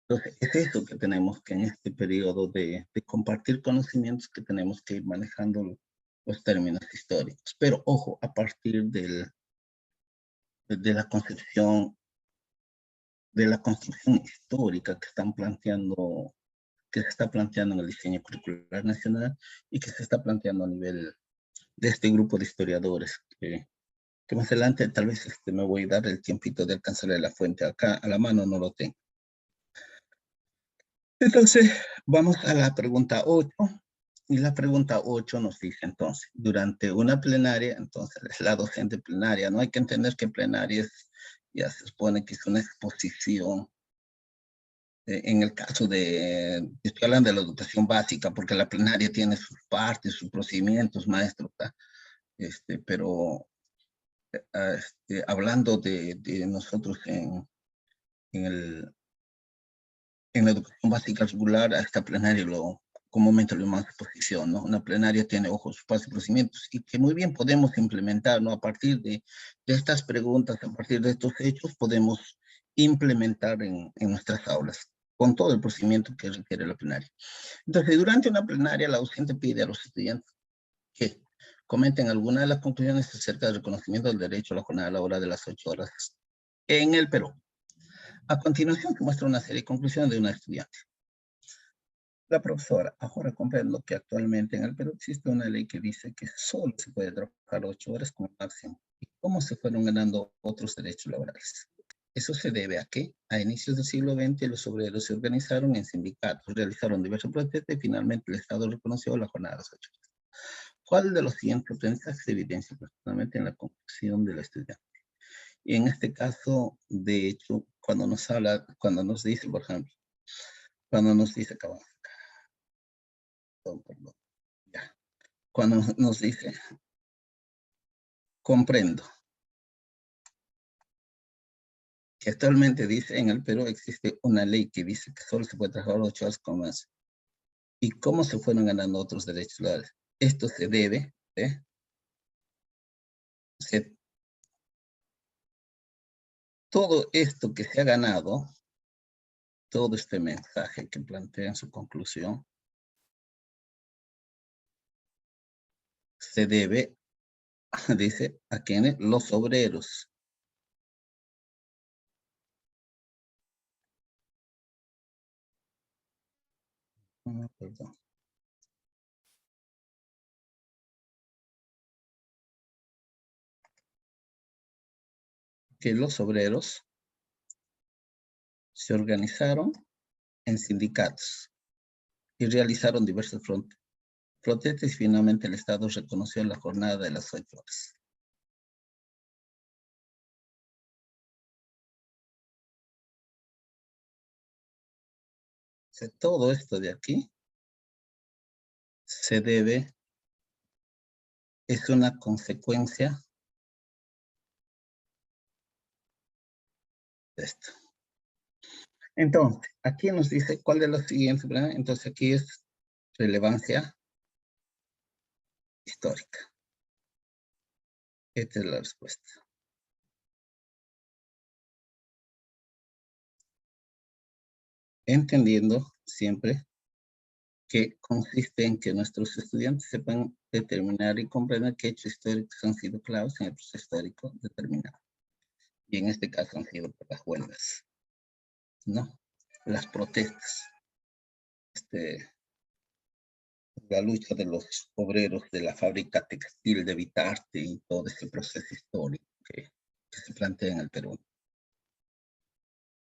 Entonces, es eso que tenemos que en este periodo de compartir conocimientos que tenemos que ir manejando los términos históricos. Pero, ojo, a partir de la concepción, de la construcción histórica que están planteando, que se está planteando en el diseño curricular nacional y que se está planteando a nivel de este grupo de historiadores que más adelante tal vez me voy a dar el tiempito de alcanzarle la fuente. Acá a la mano no lo tengo. Entonces, vamos a la pregunta 8. Y la pregunta 8 nos dice entonces, durante una plenaria, entonces es la docente plenaria, no hay que entender que plenaria ya se supone que es una exposición. En el caso estoy hablando de la educación básica, porque la plenaria tiene sus partes, sus procedimientos, maestro, pero hablando de nosotros en la educación básica regular, a esta plenaria comúnmente lo llamamos exposición, ¿no? Una plenaria tiene ojos, sus pasos y procedimientos, y que muy bien podemos implementar, ¿no? A partir de estas preguntas, a partir de estos hechos, podemos implementar en nuestras aulas, con todo el procedimiento que requiere la plenaria. Entonces, durante una plenaria, la docente pide a los estudiantes que comenten algunas de las conclusiones acerca del reconocimiento del derecho a la jornada laboral de las 8 horas en el Perú. A continuación, se muestra una serie de conclusiones de una estudiante. La profesora, ahora comprendo que actualmente en el Perú existe una ley que dice que solo se puede trabajar 8 horas como máximo. ¿Y cómo se fueron ganando otros derechos laborales? Eso se debe a que, a inicios del siglo XX, los obreros se organizaron en sindicatos, realizaron diversos protestas y finalmente el Estado reconoció la jornada de las 8 horas. ¿Cuál de los siguientes aprendizajes se evidencia personalmente en la conclusión de la estudiante? Y en este caso, de hecho, cuando nos dice, por ejemplo, cuando nos dice, cuando nos dice, comprendo, que actualmente dice en el Perú existe una ley que dice que solo se puede trabajar 8 horas con más. ¿Y cómo se fueron ganando otros derechos laborales? Esto se debe, todo esto que se ha ganado, todo este mensaje que plantea en su conclusión, se debe, dice, a quienes los obreros. Perdón. Que los obreros se organizaron en sindicatos y realizaron diversas protestas y finalmente el Estado reconoció la jornada de las 8 horas. Todo esto de aquí se debe, es una consecuencia de esto. Entonces, aquí nos dice cuál de los siguientes, ¿verdad? Entonces aquí es relevancia histórica. Esta es la respuesta. Entendiendo siempre que consiste en que nuestros estudiantes sepan determinar y comprender qué hechos históricos han sido claves en el proceso histórico determinado. Y en este caso han sido por las huelgas, ¿no? Las protestas, la lucha de los obreros de la fábrica textil de Vitarte y todo ese proceso histórico que se plantea en el Perú.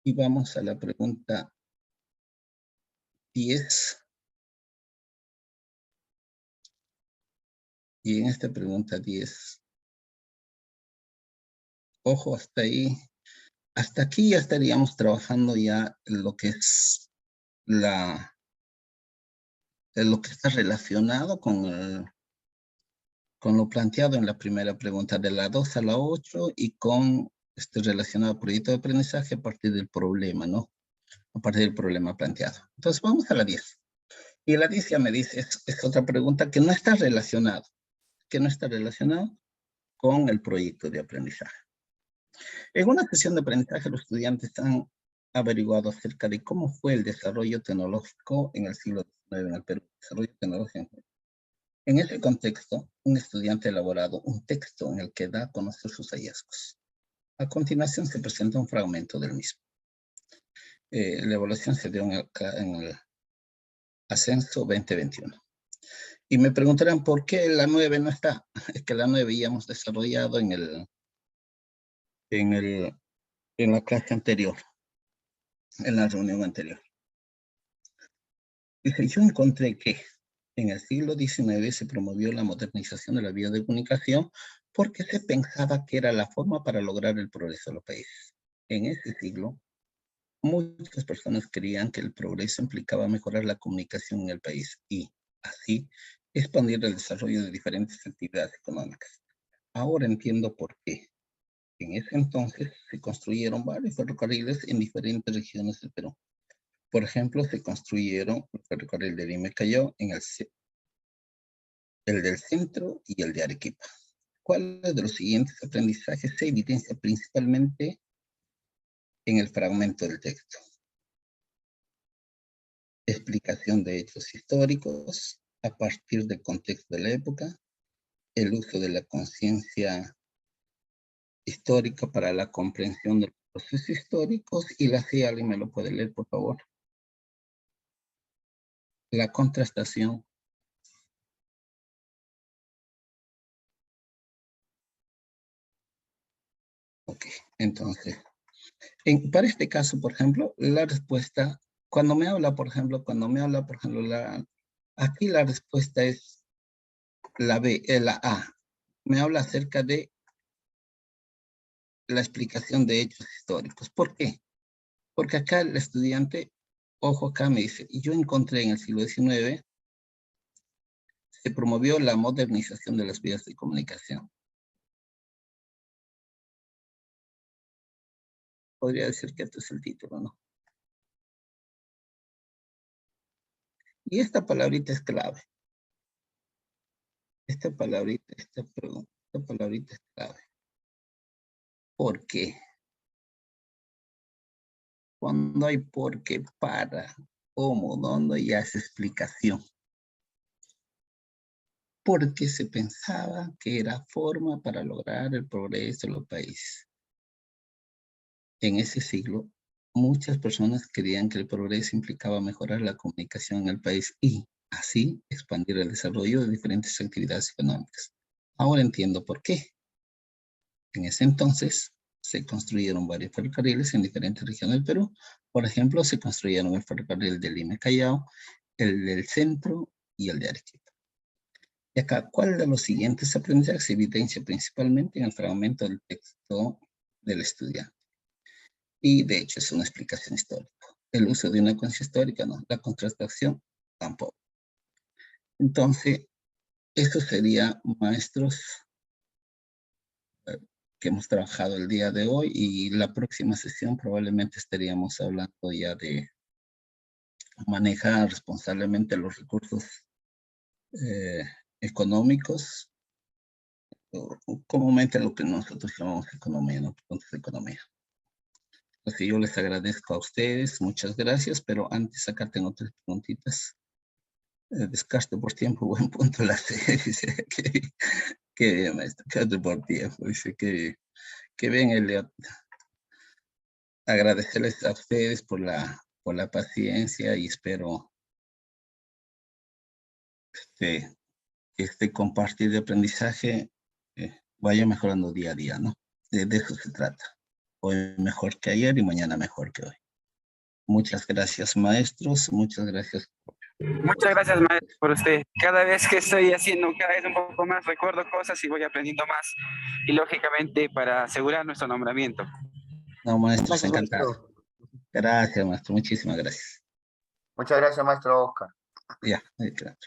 Y vamos a la pregunta 10. Y en esta pregunta 10, ojo, hasta ahí, hasta aquí ya estaríamos trabajando ya lo que es lo que está relacionado con lo planteado en la primera pregunta, de la 2 a la 8, y con relacionado al proyecto de aprendizaje a partir del problema, ¿no? A partir del problema planteado. Entonces vamos a la 10. Y la 10 ya me dice, es otra pregunta que no está relacionada, con el proyecto de aprendizaje. En una sesión de aprendizaje, los estudiantes han averiguado acerca de cómo fue el desarrollo tecnológico en el siglo XIX en el Perú. Desarrollo tecnológico. En ese contexto, un estudiante ha elaborado un texto en el que da a conocer sus hallazgos. A continuación se presenta un fragmento del mismo. La evaluación se dio en el Ascenso 2021. Y me preguntarán por qué la 9 no está. Es que la 9 ya hemos desarrollado en la clase anterior, en la reunión anterior. Dice, yo encontré que en el siglo XIX se promovió la modernización de la vía de comunicación porque se pensaba que era la forma para lograr el progreso de los países. En ese siglo, muchas personas creían que el progreso implicaba mejorar la comunicación en el país y, así, expandir el desarrollo de diferentes actividades económicas. Ahora entiendo por qué. En ese entonces se construyeron varios ferrocarriles en diferentes regiones del Perú. Por ejemplo, se construyeron el ferrocarril de Lima y Callao, el del centro y el de Arequipa. ¿Cuáles de los siguientes aprendizajes se evidencia principalmente en el fragmento del texto? Explicación de hechos históricos a partir del contexto de la época, el uso de la conciencia histórica para la comprensión de los procesos históricos, y la si alguien me lo puede leer, por favor. La contrastación. Ok, entonces, para este caso, por ejemplo, la respuesta, cuando me habla, por ejemplo, aquí la respuesta es la B, la A. Me habla acerca de la explicación de hechos históricos. ¿Por qué? Porque acá el estudiante, ojo acá, me dice, y yo encontré en el siglo XIX, se promovió la modernización de las vías de comunicación. Podría decir que este es el título, ¿no? Y esta palabrita es clave. Esta palabrita es clave. ¿Por qué? Cuando hay por qué, para, cómo, dónde, ya es explicación. Porque se pensaba que era forma para lograr el progreso de los países. En ese siglo, muchas personas creían que el progreso implicaba mejorar la comunicación en el país y, así, expandir el desarrollo de diferentes actividades económicas. Ahora entiendo por qué. En ese entonces, se construyeron varios ferrocarriles en diferentes regiones del Perú. Por ejemplo, se construyeron el ferrocarril de Lima y Callao, el del centro y el de Arequipa. Y acá, ¿cuál de los siguientes aprendizajes se evidencia principalmente en el fragmento del texto del estudiante? Y de hecho es una explicación histórica. El uso de una conciencia histórica, no. La contrastación, tampoco. Entonces, eso sería, maestros, que hemos trabajado el día de hoy, y la próxima sesión probablemente estaríamos hablando ya de manejar responsablemente los recursos económicos, comúnmente lo que nosotros llamamos economía, ¿no? Entonces, economía. Así yo les agradezco a ustedes, muchas gracias, pero antes acá tengo 3 preguntitas. Descarto por tiempo, buen punto la C, dice que bien, maestro, descarto por tiempo, dice que bien, Elliot. Agradecerles a ustedes por la paciencia, y espero que este compartir de aprendizaje vaya mejorando día a día, ¿no? De eso se trata. Hoy mejor que ayer y mañana mejor que hoy. Muchas gracias, maestros. Muchas gracias. Muchas gracias, maestro, por usted. Cada vez que estoy haciendo cada vez un poco más, recuerdo cosas y voy aprendiendo más. Y lógicamente, para asegurar nuestro nombramiento. No, maestros, Gracias, encantado. maestro. Gracias, maestro. Muchísimas gracias. Muchas gracias, maestro Oscar. Ya, claro.